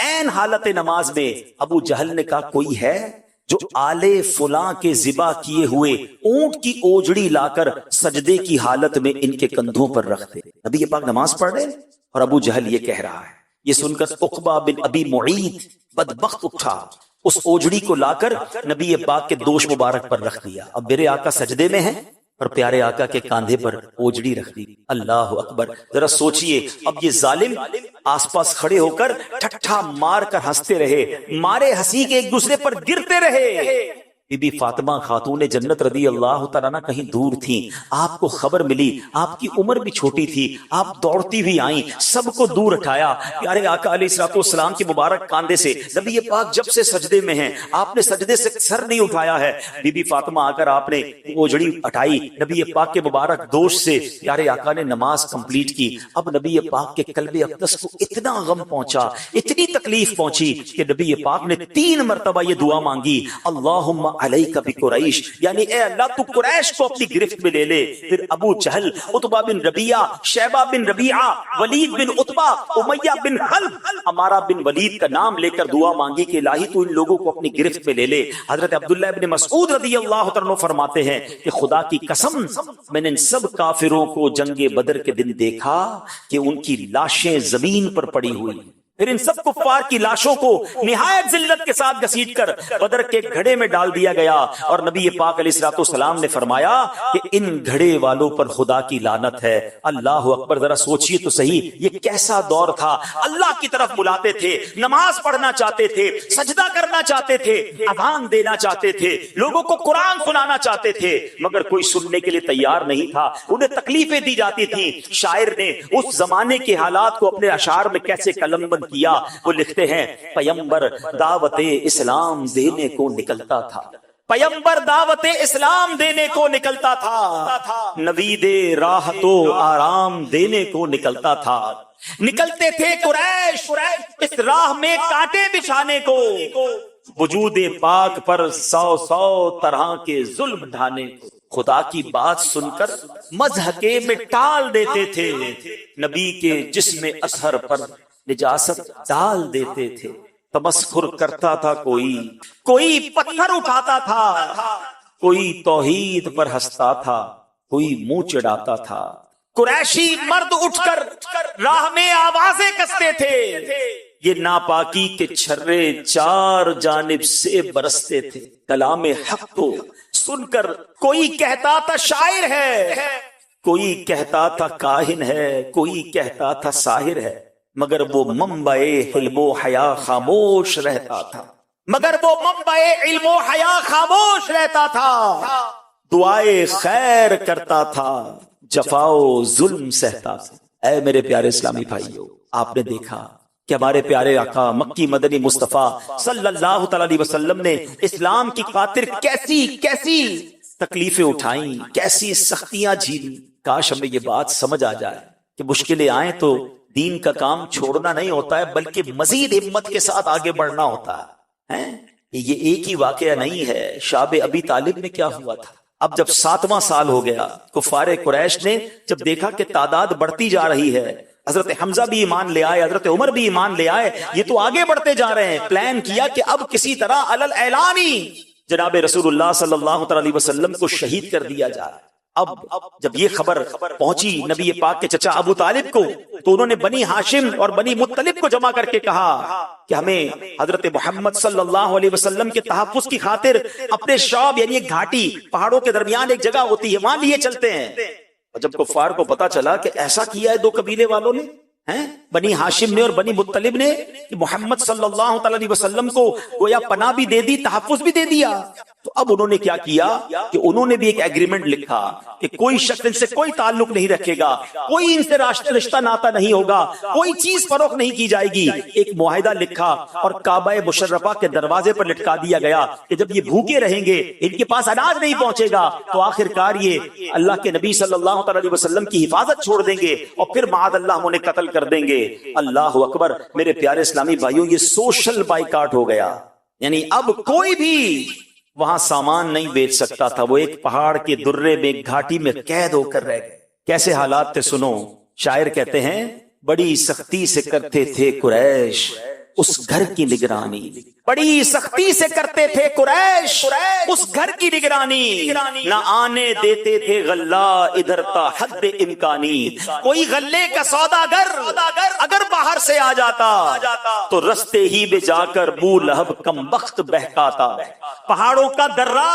عین حالت نماز میں ابو جہل نے کہا کوئی ہے جو آلے فلاں کے ذبح کیے ہوئے اونٹ کی اوجڑی لا کر سجدے کی حالت میں ان کے کندھوں پر رکھ دے۔ نبی پاک نماز پڑھ رہے اور ابو جہل یہ کہہ رہا ہے۔ یہ سن کر عقبہ بن ابی معیط بدبخت اٹھا، اس اوجڑی کو لا کر نبی پاک کے دوش مبارک پر رکھ دیا۔ اب میرے آقا سجدے میں ہیں اور پیارے آقا کے کاندھے پر اوجڑی رکھ دی۔ اللہ اکبر، ذرا سوچئے اب یہ ظالم آس پاس کھڑے ہو کر ٹھٹھا مار کر ہنستے رہے، مارے ہنسی کے ایک دوسرے پر گرتے رہے۔ بی بی فاطمہ خاتون جنت رضی اللہ تعالیٰ عنہ کہیں دور تھیں، آپ کو خبر ملی، آپ کی عمر بھی چھوٹی تھی، آپ دوڑتی ہوئی آئیں، سب کو دور اٹھایا۔ پیارے آقا علیہ الصلوۃ والسلام کے مبارک کاندھے سے نبی پاک جب سے سجدے میں ہیں، آپ نے سجدے سے سر نہیں اٹھایا ہے۔ بی بی فاطمہ آ کر آپ نے اوجڑی اٹھائی، نبی پاک کے مبارک دوش سے پیارے آقا نے نماز کمپلیٹ کی۔ اب نبی پاک کے قلب اقدس کو اتنا غم پہنچا، اتنی تکلیف پہنچی کہ نبی پاک نے 3 مرتبہ یہ دعا مانگی، اللہم علیک بقریش، یعنی اے اللہ تو قریش کو اپنی گرفت میں لے لے۔ پھر ابو جہل، عتبہ بن ربیعہ، شیبہ بن ربیعہ، ولید بن عتبہ، امیہ بن خلف، عمارہ بن ولید کا نام لے کر دعا مانگی کہ الہی تو ان لوگوں کو اپنی گرفت میں لے لے۔ حضرت عبداللہ ابن مسعود رضی اللہ عنہ فرماتے ہیں کہ خدا کی قسم میں نے ان سب کافروں کو جنگ بدر کے دن دیکھا کہ ان کی لاشیں زمین پر پڑی ہوئی، پھر ان سب کفار کی لاشوں کو نہایت ذلت کے ساتھ گھسیٹ کر بدر کے گھڑے میں ڈال دیا گیا، اور نبی پاک علیہ الصلوۃ والسلام نے فرمایا کہ ان گھڑے والوں پر خدا کی لعنت ہے۔ اللہ اکبر، ذرا سوچئے تو صحیح، یہ کیسا دور تھا۔ اللہ کی طرف بلاتے تھے، نماز پڑھنا چاہتے تھے، سجدہ کرنا چاہتے تھے، اذان دینا چاہتے تھے، لوگوں کو قرآن سنانا چاہتے تھے، مگر کوئی سننے کے لیے تیار نہیں تھا، انہیں تکلیفیں دی جاتی تھیں۔ شاعر نے اس زمانے کے حالات کو اپنے اشعار میں کیسے قلم بند کیا، وہ لکھتے ہیں پیمبر دعوت اسلام دینے کو نکلتا تھا، پیمبر دعوت اسلام دینے کو نکلتا تھا، نوید راہ تو آرام دینے کو نکلتا تھا، نکلتے تھے قریش اس راہ میں کانٹے بچھانے کو، وجود پاک پر سو سو طرح کے ظلم ڈھانے کو۔ خدا کی بات سن کر مضحکے میں ٹال دیتے تھے، نبی کے جسم اطہر پر نجاست ڈال دیتے تھے۔ تمسخر کرتا تھا کوئی پتھر اٹھاتا تھا، کوئی توحید پر ہنستا تھا، کوئی منہ چڑھاتا تھا۔ قریشی مرد اٹھ کر راہ میں آوازیں کستے تھے، یہ ناپاکی کے چھرے چار جانب سے برستے تھے۔ کلام حق کو سن کر کوئی کہتا تھا شاعر ہے، کوئی کہتا تھا کاہن ہے، کوئی کہتا تھا ساحر ہے، مگر وہ منبع علم و حیا خاموش رہتا تھا، مگر وہ منبع علم و حیا خاموش رہتا تھا، دعائے خیر کرتا تھا، جفا و ظلم سہتا تھا۔ اے میرے پیارے اسلامی بھائیو، آپ نے دیکھا کہ ہمارے پیارے آقا مکی مدنی مصطفیٰ صلی اللہ تعالی علیہ وسلم نے اسلام کی خاطر کیسی تکلیفیں اٹھائیں، کیسی سختیاں جھیلی۔ کاش ہمیں یہ بات سمجھ آ جائے کہ مشکلیں آئیں تو دین کا کام چھوڑنا نہیں ہوتا ہے، بلکہ مزید ہمت کے ساتھ آگے بڑھنا ہوتا ہے۔ یہ ایک ہی واقعہ نہیں ہے، شاب ابی طالب میں کیا ہوا تھا۔ اب جب 7واں سال ہو گیا، کفار قریش نے جب دیکھا کہ تعداد بڑھتی جا رہی ہے، حضرت حمزہ بھی ایمان لے آئے، حضرت عمر بھی ایمان لے آئے، یہ تو آگے بڑھتے جا رہے ہیں، پلان کیا کہ اب کسی طرح علل اعلانی جناب رسول اللہ صلی اللہ علیہ وسلم کو شہید کر دیا جائے۔ اب جب یہ خبر پہنچی نبی پاک کے چچا ابو طالب کو، تو انہوں نے بنی ہاشم اور بنی مطلب کو جمع کر کے کہا کہ ہمیں حضرت محمد صلی اللہ علیہ وسلم کے تحفظ کی خاطر اپنے شعب، یعنی ایک گھاٹی پہاڑوں کے درمیان ایک جگہ ہوتی ہے، وہاں لیے چلتے ہیں۔ اور جب کفار کو پتا چلا کہ ایسا کیا ہے دو قبیلے والوں نے، بنی ہاشم نے اور بنی مطلب نے، کہ محمد صلی اللہ علیہ وسلم کو گویا پناہ بھی دے دی، تحفظ بھی دے دیا، تو اب انہوں نے کیا کیا کہ انہوں نے بھی ایک ایگریمنٹ لکھا کہ کوئی شخص ان سے کوئی تعلق نہیں رکھے گا، کوئی ان سے رشتہ ناتا نہیں ہوگا، کوئی چیز فروخت نہیں کی جائے گی۔ ایک معاہدہ لکھا اور کعبہ مشرفہ کے دروازے پر لٹکا دیا گیا کہ جب یہ بھوکے رہیں گے، ان کے پاس اناج نہیں پہنچے گا، تو آخر کار یہ اللہ کے نبی صلی اللہ علیہ وسلم کی حفاظت چھوڑ دیں گے اور پھر معاذ اللہ ہم انہیں قتل کر دیں گے۔ اللہ اکبر، میرے پیارے اسلامی بھائیوں، یہ سوشل بائیکاٹ ہو گیا، یعنی اب کوئی بھی وہاں سامان نہیں بیچ سکتا تھا۔ وہ ایک پہاڑ کے درے میں ایک گھاٹی میں قید ہو کر رہ گئے۔ کیسے حالات تھے سنو، شاعر کہتے ہیں بڑی سختی سے کرتے تھے قریش اس گھر کی نگرانی، بڑی سختی سے کرتے تھے قریش اس گھر کی نگرانی، نہ آنے دیتے تھے غلہ ادھر تا حد امکانی۔ کوئی غلے کا سوداگر اگر باہر سے آ جاتا تو رستے ہی میں جا کر بو لہب کم بخت بہکاتا۔ پہاڑوں کا درہ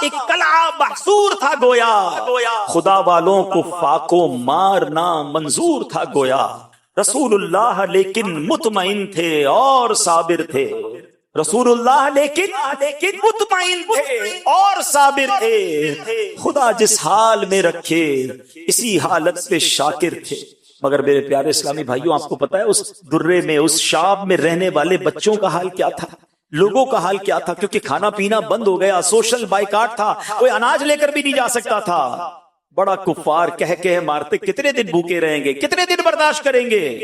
ایک قلعہ محصور تھا گویا، خدا والوں کو فاقو مارنا منظور تھا گویا۔ رسول اللہ لیکن مطمئن تھے اور صابر تھے، رسول اللہ لیکن مطمئن تھے اور صابر تھے، خدا جس حال میں رکھے اسی حالت پہ شاکر تھے۔ مگر میرے پیارے اسلامی بھائیوں، آپ کو پتا ہے اس درے میں، اس شاب میں رہنے والے بچوں کا حال کیا تھا، لوگوں کا حال کیا تھا؟ کیونکہ کھانا پینا بند ہو گیا، سوشل بائیکاٹ تھا، کوئی اناج لے کر بھی نہیں جا سکتا تھا۔ بڑا کفار کہہ مارتے، کتنے دن بھوکے رہیں گے، کتنے دن برداشت کریں گے؟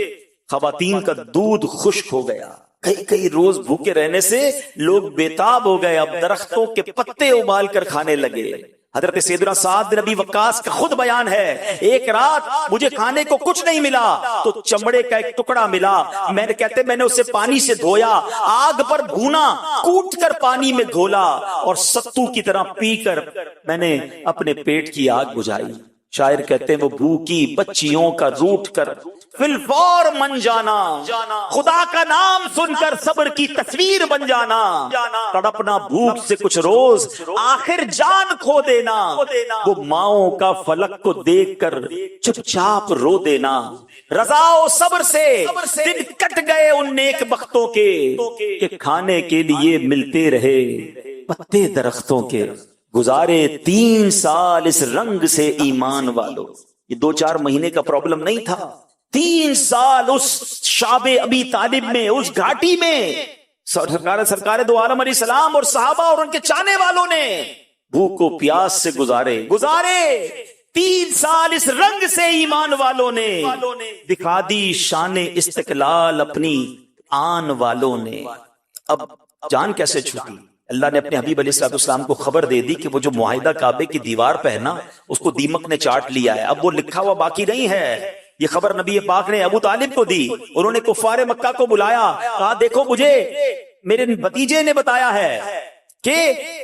خواتین کا دودھ خشک ہو گیا، کئی روز بھوکے رہنے سے لوگ بےتاب ہو گئے، اب درختوں کے پتے ابال کر کھانے لگے۔ حضرت سیدنا سعد بن ابی وقاص کا خود بیان ہے، ایک رات مجھے کھانے کو کچھ نہیں ملا تو چمڑے کا ایک ٹکڑا ملا، میں نے اسے پانی سے دھویا، آگ پر بھونا، کوٹ کر پانی میں گھولا اور ستو کی طرح پی کر میں نے اپنے پیٹ کی آگ بجھائی۔ شاعر کہتے ہیں وہ بھوکی بچیوں کا روٹ کر فی الفور من جانا، خدا کا نام سن کر صبر کی تصویر بن جانا، تڑپنا بھوک سے کچھ روز آخر جان کھو دینا، وہ ماؤں کا فلک کو دیکھ کر چپ چاپ رو دینا، رضا و صبر سے دن کٹ گئے ان نیک بختوں کے کہ کھانے کے لیے ملتے رہے پتے درختوں کے، گزارے 3 سال اس رنگ سے ایمان والو۔ یہ 2-4 مہینے کا پرابلم نہیں تھا، 3 سال اس شعب ابی طالب میں، اس گھاٹی میں سرکار دو عالم علیہ السلام اور صحابہ اور ان کے چاہنے والوں نے بھوک و پیاس سے گزارے 3 سال اس رنگ سے ایمان والوں نے، دکھا دی شان استقلال اپنی آن والوں نے۔ اب جان کیسے چھوٹی؟ اللہ نے اپنے حبیب علیہ السلام کو خبر دے دی کہ وہ جو معاہدہ کعبے کی دیوار پہ ہے نا، اس کو دیمک نے چاٹ لیا ہے، اب وہ لکھا ہوا باقی نہیں ہے۔ یہ خبر نبی پاک نے ابو طالب کو دی، انہوں نے کفار مکہ کو بلایا، کہا دیکھو مجھے میرے بھتیجے نے بتایا ہے کہ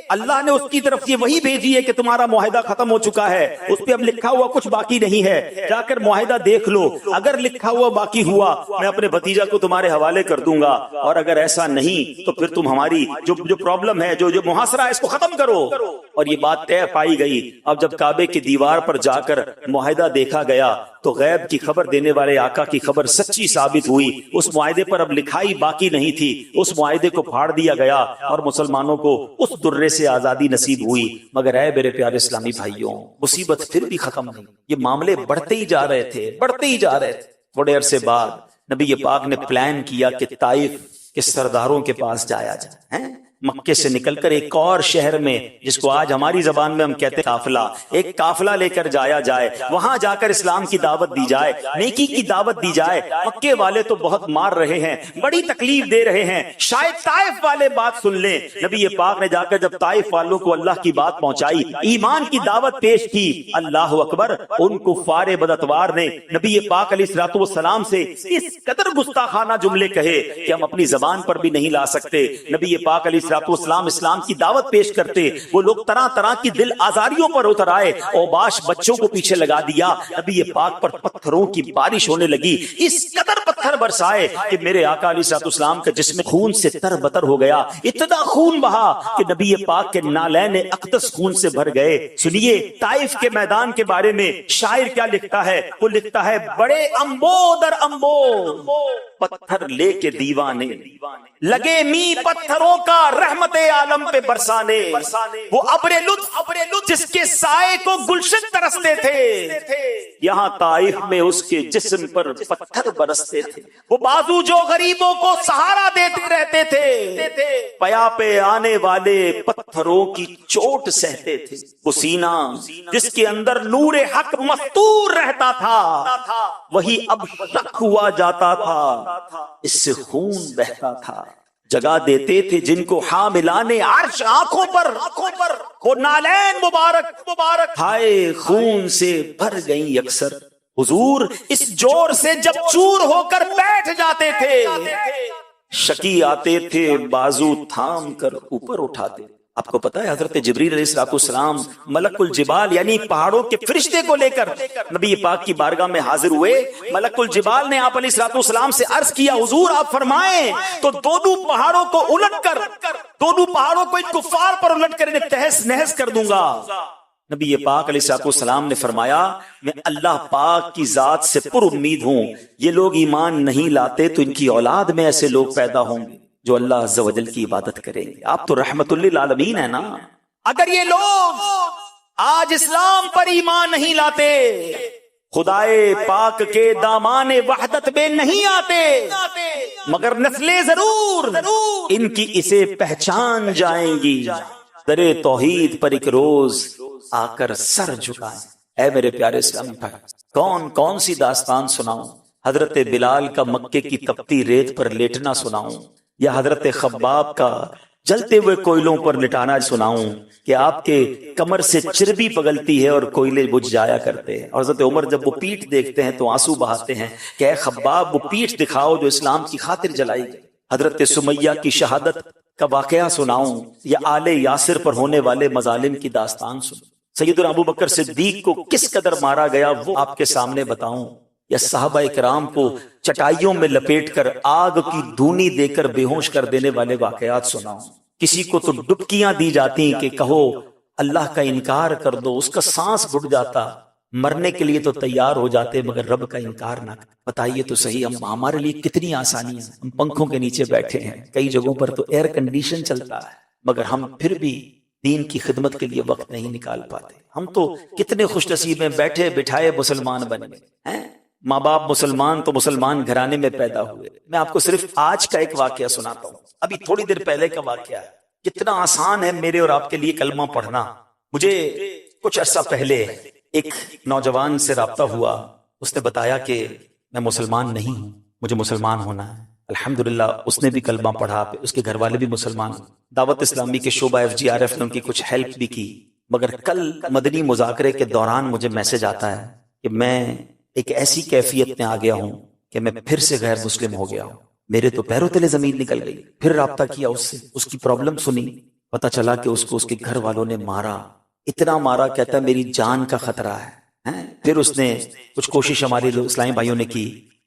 اللہ نے اس کی طرف یہ وحی بھیجی ہے کہ تمہارا معاہدہ ختم ہو چکا ہے، اس پہ اب لکھا ہوا کچھ باقی نہیں ہے، جا کر معاہدہ دیکھ لو، اگر لکھا ہوا باقی ہوا میں اپنے بھتیجا کو تمہارے حوالے کر دوں گا، اور اگر ایسا نہیں تو پھر تم ہماری جو پرابلم ہے، جو محاصرہ ہے، اس کو ختم کرو۔ اور یہ بات طے پائی گئی۔ اب جب کعبے کی دیوار پر جا کر معاہدہ دیکھا گیا تو غیب کی خبر دینے والے آقا کی خبر سچی ثابت ہوئی، اس معاہدے پر اب لکھائی باقی نہیں تھی، اس معاہدے کو پھاڑ دیا گیا اور مسلمانوں کو اس درے سے آزادی نصیب ہوئی۔ مگر اے میرے پیارے اسلامی بھائیوں، مصیبت پھر بھی ختم نہیں، یہ معاملے بڑھتے ہی جا رہے تھے۔ تھوڑے عرصے بعد نبی پاک نے پلان کیا کہ طائف کے سرداروں کے پاس جایا جائے، مکے سے نکل کر ایک اور شہر میں، جس کو آج ہماری زبان میں ہم کہتے ہیں قافلہ، ایک قافلہ لے کر جایا جائے، وہاں جا کر اسلام کی دعوت دی جائے، نیکی کی دعوت دی جائے۔ مکے والے تو بہت مار رہے ہیں، بڑی تکلیف دے رہے ہیں، شاید طائف والے بات سن لیں۔ نبی پاک نے جا کر جب طائف والوں کو اللہ کی بات پہنچائی، ایمان کی دعوت پیش کی، اللہ اکبر، ان کفار بداتوار نے نبی پاک علیہ الصلوۃ والسلام سے اس قدر گستاخانہ جملے کہے کہ ہم اپنی زبان پر بھی نہیں لا سکتے۔ نبی پاک علیہ اسلام کی دعوت پیش کرتے، وہ لوگ طرح طرح کی دل آزاریوں پر اتر آئے، اوباش بچوں کو پیچھے لگا دیا، نبی پاک پر پتھروں کی بارش ہونے لگی، اس قدر پتھر برسائے کہ میرے آقا علیہ السلام کا جسم خون سے تر بتر ہو گیا، اتنا خون بہا کہ نبی پاک کے نالین اقدس خون سے بھر گئے۔ سنیے طائف کے میدان کے بارے میں شاعر کیا لکھتا ہے، وہ لکھتا ہے بڑے امبو در امبو پتھر لے کے دیوانے، لگے می پتھروں کا رحمت عالم پہ برسانے، وہ ابر لطف جس کے سائے کو گلشن ترستے تھے، یہاں طائف میں اس کے جسم پر پتھر برستے تھے، وہ بازو جو غریبوں کو سہارا دیتے رہتے تھے، پیا پہ آنے والے پتھروں کی چوٹ سہتے تھے، وہ سینہ جس کے اندر نور حق مستور رہتا تھا، وہی اب شک ہوا جاتا تھا، اس سے خون بہتا تھا، جگہ دیتے تھے جن کو حاملان عرش آنکھوں پر، وہ نالین مبارک ہائے خون سے بھر گئیں اکثر، حضور اس جور سے جب چور ہو کر بیٹھ جاتے تھے، شکی آتے تھے بازو تھام کر اوپر اٹھاتے۔ آپ کو پتا ہے حضرت جبریل علیہ السلام ملک الجبال یعنی پہاڑوں کے فرشتے کو لے کر نبی پاک کی بارگاہ میں حاضر ہوئے، ملک الجبال نے آپ علیہ السلام سے عرض کیا حضور آپ فرمائیں تو دونوں پہاڑوں کو الٹ کر، دونوں پہاڑوں کو ان کفار پر الٹ کر انہیں تہس نہس کر دوں گا۔ نبی پاک علیہ السلام نے فرمایا میں اللہ پاک کی ذات سے پر امید ہوں، یہ لوگ ایمان نہیں لاتے تو ان کی اولاد میں ایسے لوگ پیدا ہوں گے جو اللہ عز و جل کی عبادت کریں گے۔ آپ تو رحمت للعالمین ہے نا، اگر یہ لوگ آج اسلام پر ایمان نہیں لاتے، خدائے پاک کے دامان وحدت میں نہیں آتے، مگر نسلیں ضرور ان کی اسے پہچان جائیں گی، در توحید پر ایک روز آ کر سر جھکائیں۔ اے میرے پیارے اسلامی بھائی، کون سی داستان سناؤں؟ حضرت بلال کا مکے کی تپتی ریت پر لیٹنا سناؤں، یا حضرت خباب کا جلتے ہوئے کوئلوں پر لٹانا سناؤں کہ آپ کے کمر سے چربی پگلتی ہے اور کوئلے بجھ جایا کرتے ہیں. اور حضرت عمر جب وہ پیٹھ دیکھتے ہیں تو آنسو بہاتے ہیں کہ اے خباب وہ پیٹھ دکھاؤ جو اسلام کی خاطر جلائی گئی. حضرت سمیہ کی شہادت کا واقعہ سناؤں یا آل یاسر پر ہونے والے مظالم کی داستان سنوں. سیدنا ابو بکر صدیق کو کس قدر مارا گیا وہ آپ کے سامنے بتاؤں یا صحابہ کرام کو چٹائیوں میں لپیٹ کر آگ کی دھونی دے کر بے ہوش کر دینے والے واقعات سناؤں. کسی کو تو ڈبکیاں دی جاتی کہ کہو اللہ کا انکار کر دو، اس کا سانس گھٹ جاتا، مرنے کے لیے تو تیار ہو جاتے مگر رب کا انکار نہ کر. بتائیے تو صحیح ہمارے لیے کتنی آسانیاں ہیں. ہم پنکھوں کے نیچے بیٹھے ہیں، کئی جگہوں پر تو ایئر کنڈیشن چلتا ہے، مگر ہم پھر بھی دین کی خدمت کے لیے وقت نہیں نکال پاتے. ہم تو کتنے خوش نصیب ہیں، بیٹھے بٹھائے مسلمان بن گئے ہیں. ماں باپ مسلمان تو مسلمان گھرانے میں پیدا ہوئے. میں آپ کو صرف آج کا ایک واقعہ سناتا ہوں، ابھی تھوڑی دیر پہلے کا واقعہ ہے. کتنا آسان ہے میرے اور آپ کے لیے کلمہ پڑھنا. مجھے کچھ عرصہ پہلے ایک نوجوان سے رابطہ ہوا، اس نے بتایا کہ میں مسلمان نہیں ہوں، مجھے مسلمان ہونا ہے. الحمدللہ اس نے بھی کلمہ پڑھا، اس کے گھر والے بھی مسلمان. دعوت اسلامی کے شعبہ FGRF نے ان کی کچھ ہیلپ بھی کی. مگر کل مدنی مذاکرے کے دوران مجھے میسج آتا ہے کہ میں ایک ایسی کیفیت میں آ گیا ہوں کہ میں پھر سے غیر مسلم ہو گیا ہوں. میرے تو پیروں تلے زمین نکل گئی. پھر رابطہ کیا اس سے، اس کی پرابلم سنی، پتہ چلا کہ اس کو اس کے گھر والوں نے مارا، اتنا مارا کہتا ہے میری جان کا خطرہ ہے. پھر اس نے کچھ کوشش ہمارے اسلامی بھائیوں نے کی،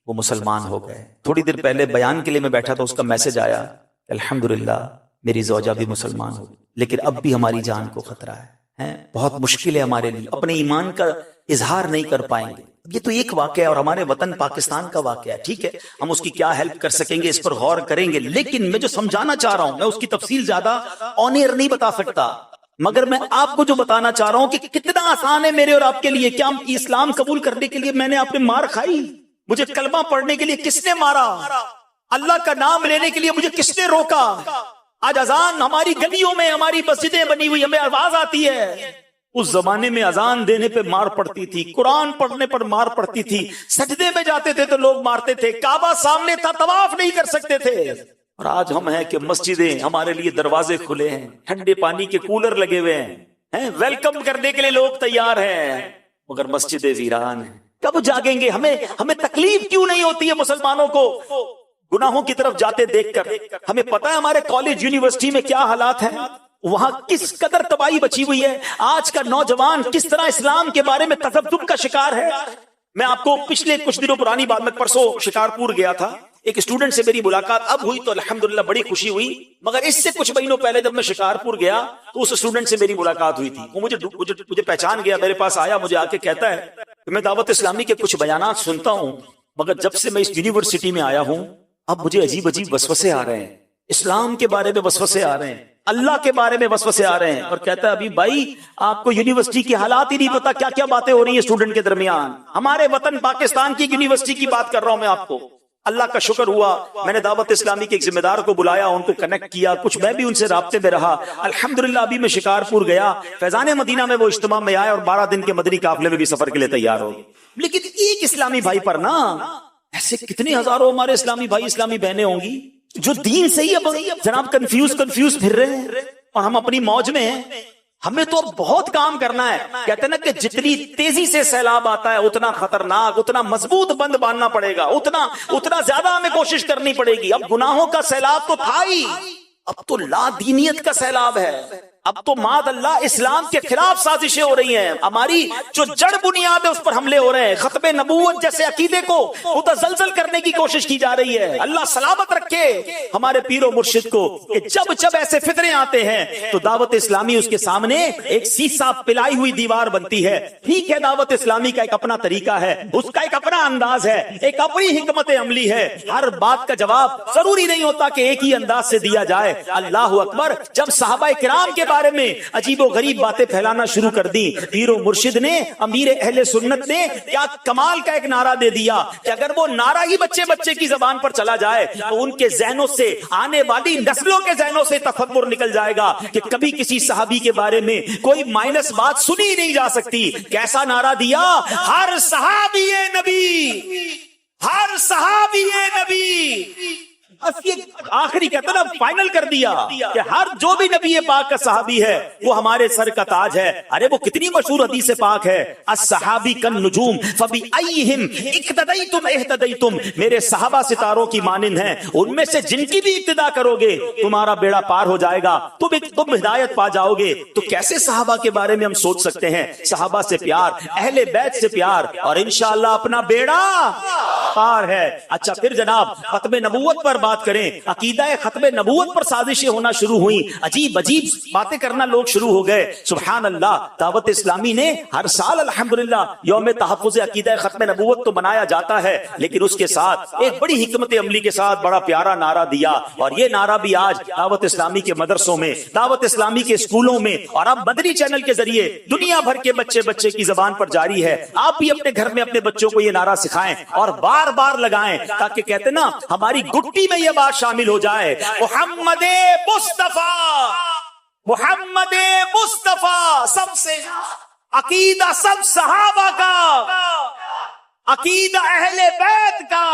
وہ مسلمان ہو گئے. تھوڑی دیر پہلے بیان کے لیے میں بیٹھا تھا، اس کا میسج آیا الحمدللہ میری زوجہ بھی مسلمان ہو گئی، لیکن اب بھی ہماری جان کو خطرہ ہے. بہت مشکل ہے ہمارے لیے، اپنے ایمان کا اظہار نہیں کر پائیں گے. یہ تو ایک واقعہ ہے اور ہمارے وطن پاکستان کا واقعہ ہے. ٹھیک ہے ہم اس کی کیا ہیلپ کر سکیں گے اس پر غور کریں گے، لیکن میں جو سمجھانا چاہ رہا ہوں میں اس کی تفصیل زیادہ آن ایئر نہیں بتا سکتا، مگر میں آپ کو جو بتانا چاہ رہا ہوں کہ کتنا آسان ہے میرے اور آپ کے لیے. کیا اسلام قبول کرنے کے لیے میں نے آپ نے مار کھائی؟ مجھے کلمہ پڑھنے کے لیے کس نے مارا؟ اللہ کا نام لینے کے لیے مجھے کس نے روکا؟ آج اذان ہماری گلیوں میں، ہماری مسجدیں بنی ہوئی، ہمیں آواز آتی ہے. اس زمانے میں اذان دینے پہ مار پڑتی تھی، قرآن پڑھنے پر مار پڑتی تھی، سجدے میں جاتے تھے تو لوگ مارتے تھے، کعبہ سامنے تھا طواف نہیں کر سکتے تھے. اور آج ہم ہیں کہ مسجدیں ہمارے لیے دروازے کھلے ہیں، ٹھنڈے پانی کے کولر لگے ہوئے ہیں، ویلکم کرنے کے لیے لوگ تیار ہیں، مگر مسجدیں ویران ہیں. کب جاگیں گے؟ ہمیں تکلیف کیوں نہیں ہوتی ہے مسلمانوں کو گناہوں کی طرف جاتے دیکھ کر؟ ہمیں پتہ ہے ہمارے کالج یونیورسٹی میں کیا حالات ہیں، وہاں کس قدر تباہی بچی ہوئی ہے. آج کا نوجوان کس طرح اسلام کے بارے میں تذبذب کا شکار ہے. میں آپ کو پچھلے کچھ دنوں پرانی بات، میں پرسوں شکارپور گیا تھا، ایک اسٹوڈنٹ سے میری ملاقات اب ہوئی تو الحمدللہ بڑی خوشی ہوئی، مگر اس سے کچھ مہینوں پہلے جب میں شکارپور گیا تو اس اسٹوڈنٹ سے میری ملاقات ہوئی تھی. وہ مجھے پہچان گیا، میرے پاس آیا، مجھے آ کے کہتا ہے کہ میں دعوت اسلامی کے کچھ بیانات سنتا ہوں، مگر جب سے میں اس یونیورسٹی میں آیا ہوں اب مجھے عجیب عجیب وسوسے آ رہے ہیں، اسلام کے بارے میں وسوسے آ رہے ہیں، اللہ کے بارے میں وسوسے آ رہے ہیں. اور کہتا ہے ابھی بھائی آپ کو یونیورسٹی کی حالات ہی نہیں پتا کیا کیا باتیں ہو رہی ہیں اسٹوڈنٹ کے درمیان. ہمارے وطن پاکستان کی یونیورسٹی کی بات کر رہا ہوں میں آپ کو. اللہ کا شکر ہوا میں نے دعوت اسلامی کے ایک ذمہ دار کو بلایا، ان کو کنیکٹ کیا، کچھ میں بھی ان سے رابطے میں رہا. الحمدللہ ابھی میں شکارپور گیا، فیضان مدینہ میں وہ اجتماع میں آیا اور 12 دن کے مدنی قافلے میں بھی سفر کے لیے تیار ہو. لیکن ایک اسلامی بھائی پر نا ایسے کتنے ہزاروں ہمارے اسلامی بھائی اسلامی بہنیں ہوں گی جو دین سے ہی اب جناب کنفیوز پھر رہے ہیں اور ہم اپنی موج میں ہیں. ہمیں تو بہت کام کرنا ہے. کہتے ہیں نا کہ جتنی تیزی سے سیلاب آتا ہے اتنا خطرناک، اتنا مضبوط بند باندھنا پڑے گا، اتنا زیادہ ہمیں کوشش کرنی پڑے گی. اب گناہوں کا سیلاب تو تھا ہی، اب تو لا دینیت کا سیلاب ہے. اب تو معاذ اللہ اسلام کے خلاف سازشیں ہو رہی ہیں، ہماری جو جڑ بنیاد ہے اس پر حملے ہو رہے ہیں، ختم نبوت جیسے عقیدے کو متزلزل کرنے کی کوشش کی جا رہی ہے. اللہ سلامت رکھے ہمارے پیر و مرشد کو کہ جب ایسے فتنے آتے ہیں تو دعوت اسلامی اس کے سامنے ایک سیسا پلائی ہوئی دیوار بنتی ہے. ٹھیک ہے دعوت اسلامی کا ایک اپنا طریقہ ہے، اس کا ایک اپنا انداز ہے، ایک اپنی حکمت عملی ہے. ہر بات کا جواب ضروری نہیں ہوتا کہ ایک ہی انداز سے دیا جائے. اللہ اکبر. جب صحابہ کرام کے بارے میں عجیب و غریب باتیں پھیلانا شروع کر دی، پیر و مرشد نے، امیر اہل سنت نے کیا کمال کا ایک نعرہ دے دیا کہ اگر وہ نعرہ ہی بچے کی زبان پر چلا جائے تو ان کے ذہنوں سے، آنے والی نسلوں کے ذہنوں سے تصور نکل جائے گا کہ کبھی کسی صحابی کے بارے میں کوئی مائنس بات سنی نہیں جا سکتی. کیسا نعرہ دیا؟ ہر صحابی نبی، ہر صحابی نبی، آخری کہتا نا فائنل کر دیا کہ ہر جو بھی نبی پاک کا صحابی ہے وہ ہمارے سر کا تاج ہے. ارے وہ کتنی مشہور حدیث پاک ہے, الصحابی کالنجوم فبأیہم اقتدیتم اہتدیتم, میرے صحابہ ستاروں کی مانند ہیں, ان میں سے جن کی بھی اقتدا کرو گے تمہارا بیڑا پار ہو جائے گا, تم ہدایت پا جاؤ گے. تو کیسے صحابہ کے بارے میں ہم سوچ سکتے ہیں؟ صحابہ سے پیار, اہل بیت سے پیار, اور انشاءاللہ اپنا بیڑا پار ہے. اچھا پھر جناب ختم نبوت پر بات کریں. عقیدہ ختم نبوت پر سازشیں ہونا شروع ہوئیں, عجیب عجیب باتیں کرنا لوگ شروع ہو گئے. سبحان اللہ, دعوت اسلامی نے ہر سال الحمدللہ یوم تحفظ عقیدہ ختم نبوت تو منایا جاتا ہے, لیکن اس کے ساتھ ایک بڑی حکمت عملی کے ساتھ بڑا پیارا نعرہ دیا, اور یہ نعرہ بھی آج دعوت اسلامی کے مدرسوں میں, دعوت اسلامی کے اسکولوں میں, اور اب مدنی چینل کے ذریعے دنیا بھر کے بچے کی زبان پر جاری ہے. آپ بھی اپنے گھر میں اپنے بچوں کو یہ نعرہ سکھائیں اور بار بار لگائیں, تاکہ کہتے نا ہماری گٹی میں یہ بات شامل ہو جائے, محمد مصطفیٰ, محمد مصطفیٰ سب سے عقیدہ سب صحابہ کا, عقیدہ اہل بیت کا,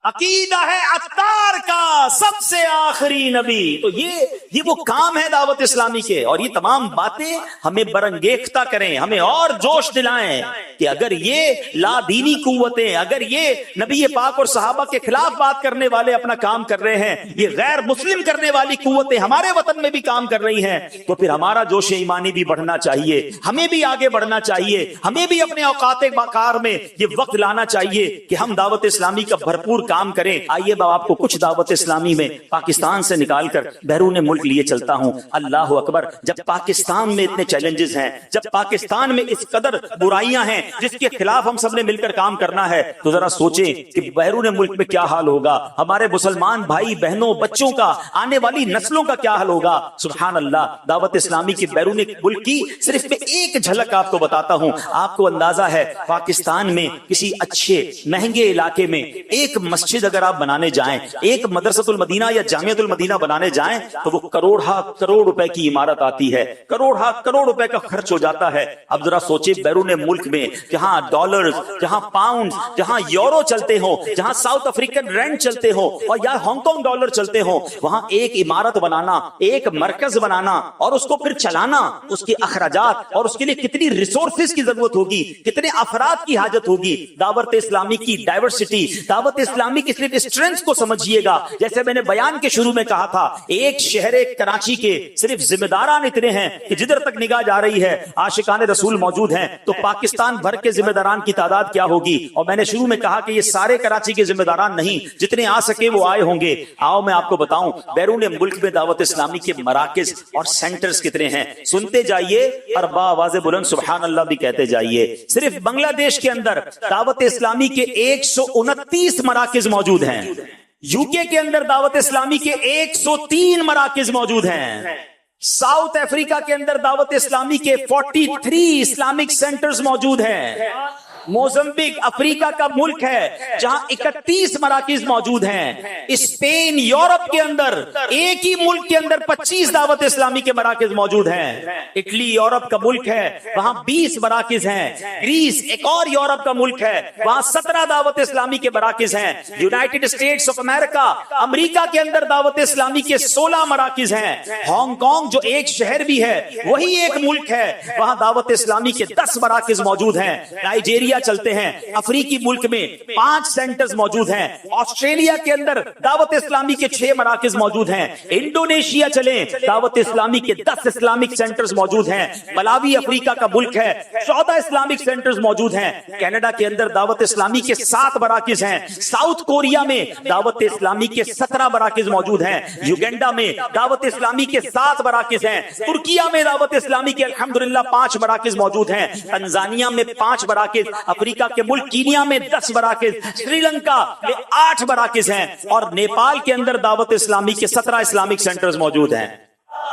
عقیدہ ہے عطار کا, سب سے آخری نبی. تو یہ وہ کام ہے دعوت اسلامی کے, اور یہ تمام باتیں ہمیں برانگیختہ کریں, ہمیں اور جوش دلائیں کہ اگر یہ لا دینی قوتیں, اگر یہ نبی پاک اور صحابہ کے خلاف بات کرنے والے اپنا کام کر رہے ہیں, یہ غیر مسلم کرنے والی قوتیں ہمارے وطن میں بھی کام کر رہی ہیں, تو پھر ہمارا جوش ایمانی بھی بڑھنا چاہیے, ہمیں بھی آگے بڑھنا چاہیے, ہمیں بھی اپنے اوقات کار میں یہ وقت لانا چاہیے کہ ہم دعوت اسلامی کا بھرپور کام کریں. آئیے میں آپ کو کچھ دعوت اسلامی میں پاکستان سے نکال کر بیرون ملک لیے چلتا ہوں. اللہ اکبر, جب پاکستان میں اتنے چیلنجز ہیں, جب پاکستان میں اس قدر برائیاں ہیں جس کے خلاف ہم سب نے مل کر کام کرنا ہے, تو ذرا سوچیں کہ بیرون ملک میں کیا حال ہوگا, ہمارے مسلمان بھائی بہنوں بچوں کا, آنے والی نسلوں کا کیا حال ہوگا. سبحان اللہ, دعوت اسلامی کے بیرون ملک کی صرف میں ایک جھلک آپ کو بتاتا ہوں. آپ کو اندازہ ہے پاکستان میں کسی اچھے مہنگے علاقے میں ایک مسجد اگر آپ بنانے جائیں, ایک مدرسۃ المدینہ یا جامعۃ المدینہ بنانے جائیں, تو وہ کروڑ روپے کی عمارت آتی ہے, کروڑ روپے کا خرچ ہو جاتا ہے. اب ذرا سوچیں بیرون ملک میں جہاں ڈالر, جہاں پاؤنڈ, جہاں یورو چلتے ہوں, جہاں ساؤتھ افریقن رینڈ چلتے ہوں, اور یا ہانگ کانگ ڈالر چلتے ہوں, وہاں ایک عمارت بنانا, ایک مرکز بنانا اور اس کو پھر چلانا, اس کے اخراجات اور اس کے لیے کتنی ریسورسز کی ضرورت ہوگی, کتنے افراد کی حاجت ہوگی. دعوت اسلامی کی ڈائیورسٹی, دعوت اسلامی کی صرف اسٹرینتھ کو سمجھیے گا. جیسے میں نے بیان کے شروع میں کہا تھا, ایک شہر کراچی کے صرف ذمہ داران اتنے ہیں کہ جدھر تک نگاہ جا رہی ہے عاشقان رسول موجود ہیں, تو پاکستان بھر کے ذمہ داران کی تعداد کیا ہوگی. اور میں نے شروع میں کہا کہ یہ سارے کراچی کے ذمہ داران نہیں, جتنے آ سکے وہ آئے ہوں گے. آؤ میں آپ کو بتاؤں بیرون ملک میں دعوت اسلامی کے مراکز اور سینٹرز کتنے ہیں. سنتے جائیے اور باآواز بلند سبحان اللہ بھی کہتے جائیے. صرف بنگلہ دیش کے اندر دعوت اسلامی کے 129 مراکز موجود ہیں, یو کے اندر دعوت اسلامی کے 103 مراکز موجود ہیں, ساؤتھ افریقہ کے اندر دعوت اسلامی کے 43 اسلامک سینٹرز موجود ہیں, موزمبیک افریقہ کا ملک ہے جہاں 31 مراکز موجود ہیں, اسپین یورپ کے اندر ایک ہی ملک کے اندر 25 دعوت اسلامی کے مراکز موجود ہیں, اٹلی یورپ کا ملک ہے وہاں 20 مراکز ہیں, گریس ایک اور یورپ کا ملک ہے وہاں 17 دعوت اسلامی کے مراکز ہیں, یونائٹڈ اسٹیٹس آف امریکہ امریکہ کے اندر دعوت اسلامی کے 16 مراکز ہیں, ہانگ کانگ جو ایک شہر بھی ہے وہی ایک ملک ہے وہاں دعوت اسلامی کے 10 مراکز موجود ہیں, نائجیریا چلتے ہیں افریقی ملک میں 5 سینٹرز موجود ہیں, آسٹریلیا کے اندر دعوت اسلامی کے 6 مراکز موجود ہیں, انڈونیشیا چلیں دعوت اسلامی کے 10 اسلامک سینٹرز موجود ہیں, ملاوی افریقہ کا ملک ہے 14 اسلامک سینٹرز موجود ہیں, کینیڈا کے اندر دعوت اسلامی کے 7 مراکز ہیں, ساؤتھ کوریا میں دعوت اسلامی کے 17 مراکز موجود ہیں, یوگینڈا میں دعوت اسلامی کے 7 مراکز ہیں, ترکیہ میں دعوت اسلامی کے الحمدللہ 5 مراکز موجود ہیں, تنزانیہ میں 5 مراکز, افریقہ کے ملک کینیا میں 10 مراکز, سری لنکا میں 8 مراکز ہیں, اور نیپال کے اندر دعوت اسلامی کے 17 اسلامک سینٹرز موجود ہیں.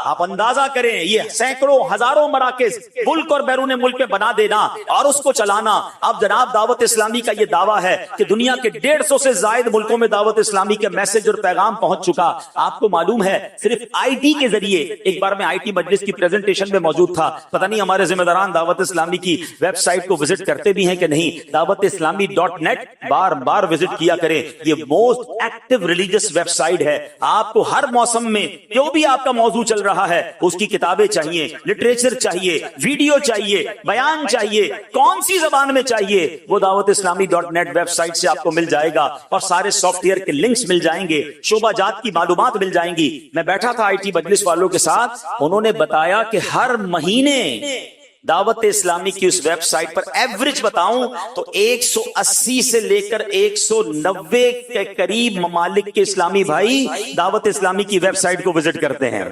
آپ اندازہ کریں یہ سینکڑوں ہزاروں مراکز ملک اور بیرون ملک میں بنا دینا اور اس کو چلانا. اب جناب دعوت اسلامی کا یہ دعویٰ ہے کہ دنیا کے 150 سے زائد ملکوں میں دعوت اسلامی کا میسج اور پیغام پہنچ چکا. آپ کو معلوم ہے صرف آئی ٹی کے ذریعے, ایک بار میں آئی ٹی مجلس کی پریزنٹیشن میں موجود تھا, پتہ نہیں ہمارے ذمہ داران دعوت اسلامی کی ویب سائٹ کو وزٹ کرتے بھی ہیں کہ نہیں, دعوت اسلامی .net بار بار وزٹ کیا کریں. یہ most active religious website ہے. آپ کو ہر موسم میں جو بھی آپ کا موضوع چل رہا ہے اس کی کتابیں چاہیے, لٹریچر چاہیے, ویڈیو چاہیے, بیان چاہیے, کون سی زبان میں چاہیے, وہ دعوت اسلامی .net ویب سائٹ سے آپ کو مل جائے گا. اور سارے سافٹ ویئر کے لنکس مل جائیں گے, شعبہ جات کی معلومات مل جائیں گی. میں بیٹھا تھا آئی ٹی مجلس والوں کے ساتھ, انہوں نے بتایا کہ ہر مہینے دعوت اسلامی کی اس ویب سائٹ پر ایوریج بتاؤں تو 180 سے لے کر 190 کے قریب ممالک کے اسلامی بھائی دعوت اسلامی کی ویب سائٹ کو وزٹ کرتے ہیں.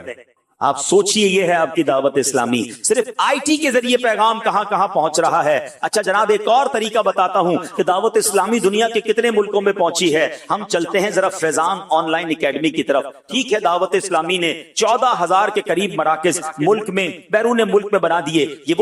آپ سوچئے یہ ہے آپ کی دعوت اسلامی. صرف آئی ٹی کے ذریعے پیغام کہاں کہاں پہنچ رہا ہے. اچھا جناب ایک اور طریقہ بتاتا ہوں کہ دعوت اسلامی دنیا کے کتنے ملکوں میں پہنچی ہے. ہم چلتے ہیں ذرا فیضان آن لائن اکیڈمی کی طرف. ٹھیک ہے, دعوت اسلامی نے 14,000 کے قریب مراکز ملک میں بیرون ملک میں بنا دیے. یہ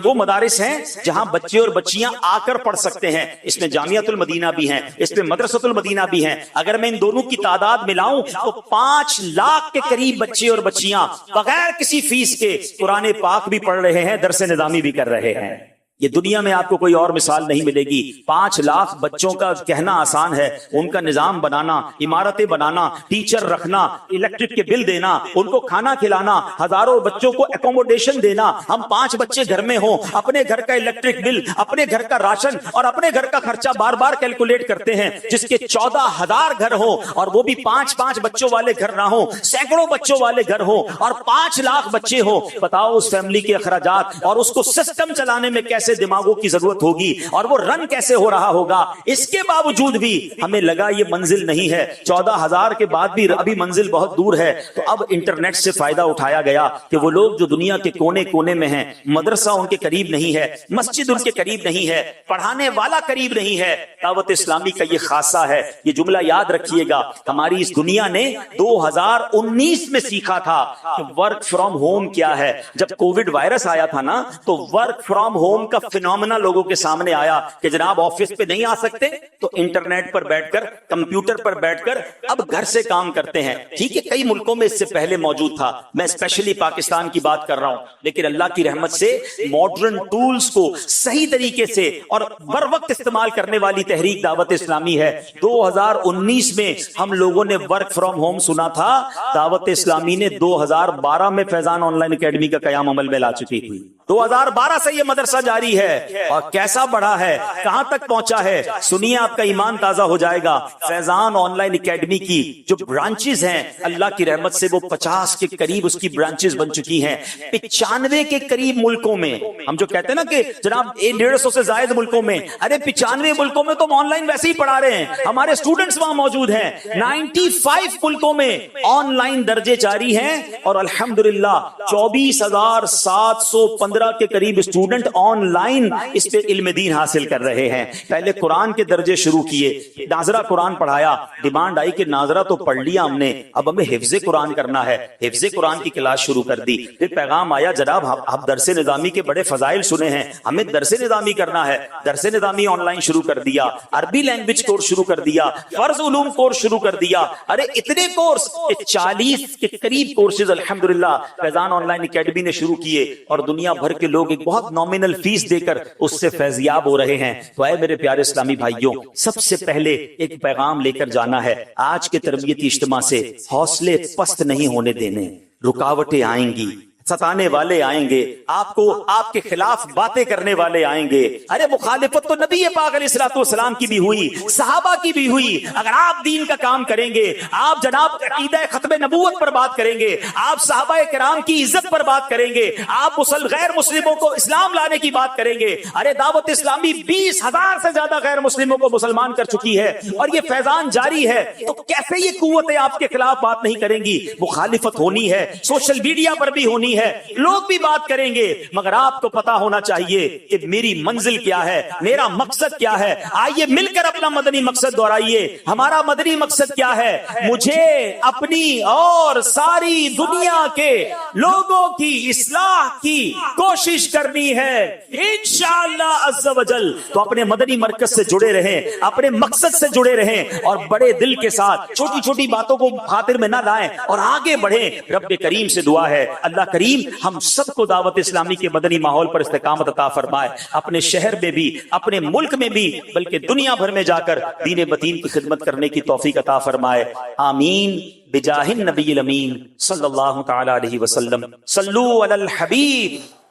وہ مدارس ہیں جہاں بچے اور بچیاں آ کر پڑھ سکتے ہیں. اس میں جامعۃ المدینہ بھی ہیں, اس میں مدرسۃ المدینہ بھی ہیں. اگر میں ان دونوں کی تعداد ملاؤں تو 5 لاکھ کے قریب بچے اور بچیاں بغیر کسی فیس کے قرآن پاک بھی پڑھ رہے ہیں, درس نظامی بھی کر رہے ہیں. یہ دنیا میں آپ کو کوئی اور مثال نہیں ملے گی. 5 لاکھ بچوں کا کہنا آسان ہے, ان کا نظام بنانا, عمارتیں بنانا, ٹیچر رکھنا, الیکٹرک کے بل دینا, ان کو کھانا کھلانا, ہزاروں بچوں کو ایکوموڈیشن دینا. ہم 5 بچے گھر میں ہوں, اپنے گھر کا الیکٹرک بل, اپنے گھر کا راشن اور اپنے گھر کا خرچہ بار بار کیلکولیٹ کرتے ہیں. جس کے 14,000 گھر ہوں اور وہ بھی 5 بچوں والے گھر نہ ہوں, سینکڑوں بچوں والے گھر ہوں اور 5 لاکھ بچے ہوں. بتاؤ اس فیملی کے اخراجات اور اس کو سسٹم چلانے میں کیسے دماغوں کی ضرورت ہوگی اور وہ رن کیسے ہو رہا ہوگا. اس کے باوجود بھی ہمیں لگا یہ منزل نہیں ہے. 14,000 کے بعد بھی ابھی منزل بہت دور ہے. تو اب انٹرنیٹ سے فائدہ اٹھایا گیا کہ وہ لوگ جو دنیا کے کونے کونے میں ہیں, مدرسہ ان کے قریب نہیں ہے, مسجد ان کے قریب نہیں ہے, پڑھانے والا قریب نہیں ہے. دعوت اسلامی کا یہ خاصہ ہے. یہ جملہ یاد رکھیے گا, ہماری اس دنیا نے 2019 میں سیکھا تھا کہ ورک فرام ہوم کیا ہے. جب کووڈ وائرس آیا تھا نا, تو ورک فرام ہوم کا فینومینا لوگوں کے سامنے آیا کہ جناب آفس پہ نہیں آ سکتے تو انٹرنیٹ پر بیٹھ کر, کمپیوٹر پر بیٹھ کر اب گھر سے کام کرتے ہیں. ٹھیک ہے, کئی ملکوں میں اس سے پہلے موجود تھا, میں اسپیشلی پاکستان کی بات کر رہا ہوں. لیکن اللہ کی رحمت سے ماڈرن ٹولز کو صحیح طریقے سے اور بر وقت استعمال کرنے والی تحریک دعوت اسلامی ہے. 2019 میں ہم لوگوں نے ورک فرام ہوم سنا تھا, دعوت اسلامی نے 2012 میں فیضان آن لائن اکیڈمی کا قیام عمل میں لا چکی تھی. 2012 سے یہ مدرسہ جاری ہے اور کیسا بڑھا ہے, کہاں تک پہنچا ہے. سنیے, آپ کا ایمان تازہ ہو جائے گا. فیضان آن لائن اکیڈمی کی جو برانچز ہیں, اللہ کی رحمت سے وہ 50 کے قریب اس کی برانچز بن چکی ہیں. 95 کے قریب ملکوں میں, ہم جو کہتے ہیں نا کہ جناب 150 سے زائد ملکوں میں, ارے 95 ملکوں میں تو آن لائن ویسے ہی پڑھا رہے ہیں, ہمارے اسٹوڈنٹس وہاں موجود ہیں. 95 ملکوں میں آن لائن درجے جاری ہیں اور الحمدللہ 24,715 کے قریب اسٹوڈنٹ آن لائن اس پہ علم دین حاصل کر رہے ہیں. پہلے قرآن کے درجے شروع کیے, ناظرہ قرآن پڑھایا, ڈیمانڈ آئی کہ ناظرہ تو پڑھ لیا ہم نے, اب ہمیں حفظ قرآن کرنا ہے. حفظ قرآن کی کلاس شروع کر دی. پھر پیغام آیا جناب آپ درس نظامی کے بڑے فضائل سنے ہیں, ہمیں درس نظامی کرنا ہے. درس نظامی آن لائن شروع کر دیا, عربی لینگویج کورس شروع کر دیا, فرض علوم کورس شروع کر دیا. ارے اتنے کورس, 40 کے قریب کورسز الحمدللہ فیضان آن لائن اکیڈمی نے شروع کیے اور دنیا بھر کے لوگ ایک بہت نامنل فیس دے کر اس سے فیضیاب ہو رہے ہیں. تو اے میرے پیارے اسلامی بھائیوں, سب سے پہلے ایک پیغام لے کر جانا ہے. آج کے تربیتی اجتماع سے حوصلے پست نہیں ہونے دینے. رکاوٹیں آئیں گی, ستانے والے آئیں گے, آپ کو آپ کے خلاف باتیں کرنے والے آئیں گے. ارے مخالفت تو نبی پاک علیہ الصلوۃ والسلام کی بھی ہوئی, صحابہ کی بھی ہوئی. اگر آپ دین کا کام کریں گے, آپ جناب عقیدہ ختم نبوت پر بات کریں گے, آپ صحابہ کرام کی عزت پر بات کریں گے, آپ غیر مسلموں کو اسلام لانے کی بات کریں گے. ارے دعوت اسلامی 20,000 سے زیادہ غیر مسلموں کو مسلمان کر چکی ہے اور یہ فیضان جاری ہے. تو کیسے یہ قوتیں آپ کے خلاف بات نہیں کریں گی؟ مخالفت ہونی ہے, سوشل میڈیا پر بھی ہونی ہونی ہے، لوگ بھی بات کریں گے، مگر آپ کو پتا ہونا چاہیے کہ میری منزل کیا ہے، میرا مقصد کیا ہے۔ آئیے مل کر اپنا مدنی مقصد دہرائیے۔ ہمارا مدنی مقصد کیا ہے؟ مجھے اپنی اور ساری دنیا کے لوگوں کی اصلاح کی کوشش کرنی ہے انشاءاللہ عز و جل۔ تو اپنے مدنی مرکز سے جڑے رہیں، اپنے مقصد سے جڑے رہیں، اور بڑے دل کے ساتھ چھوٹی چھوٹی باتوں کو خاطر میں نہ لائیں اور آگے بڑھیں۔ رب کریم سے دعا ہے اللہ کریم ہم سب کو دعوت اسلامی کے مدنی ماحول پر استقامت عطا فرمائے، اپنے شہر میں بھی، اپنے ملک میں بھی، بلکہ دنیا بھر میں جا کر دین متین کی خدمت کرنے کی توفیق عطا فرمائے، آمین بجاہ النبی الامین صلی اللہ تعالی علیہ وسلم۔ صلو علی الحبیب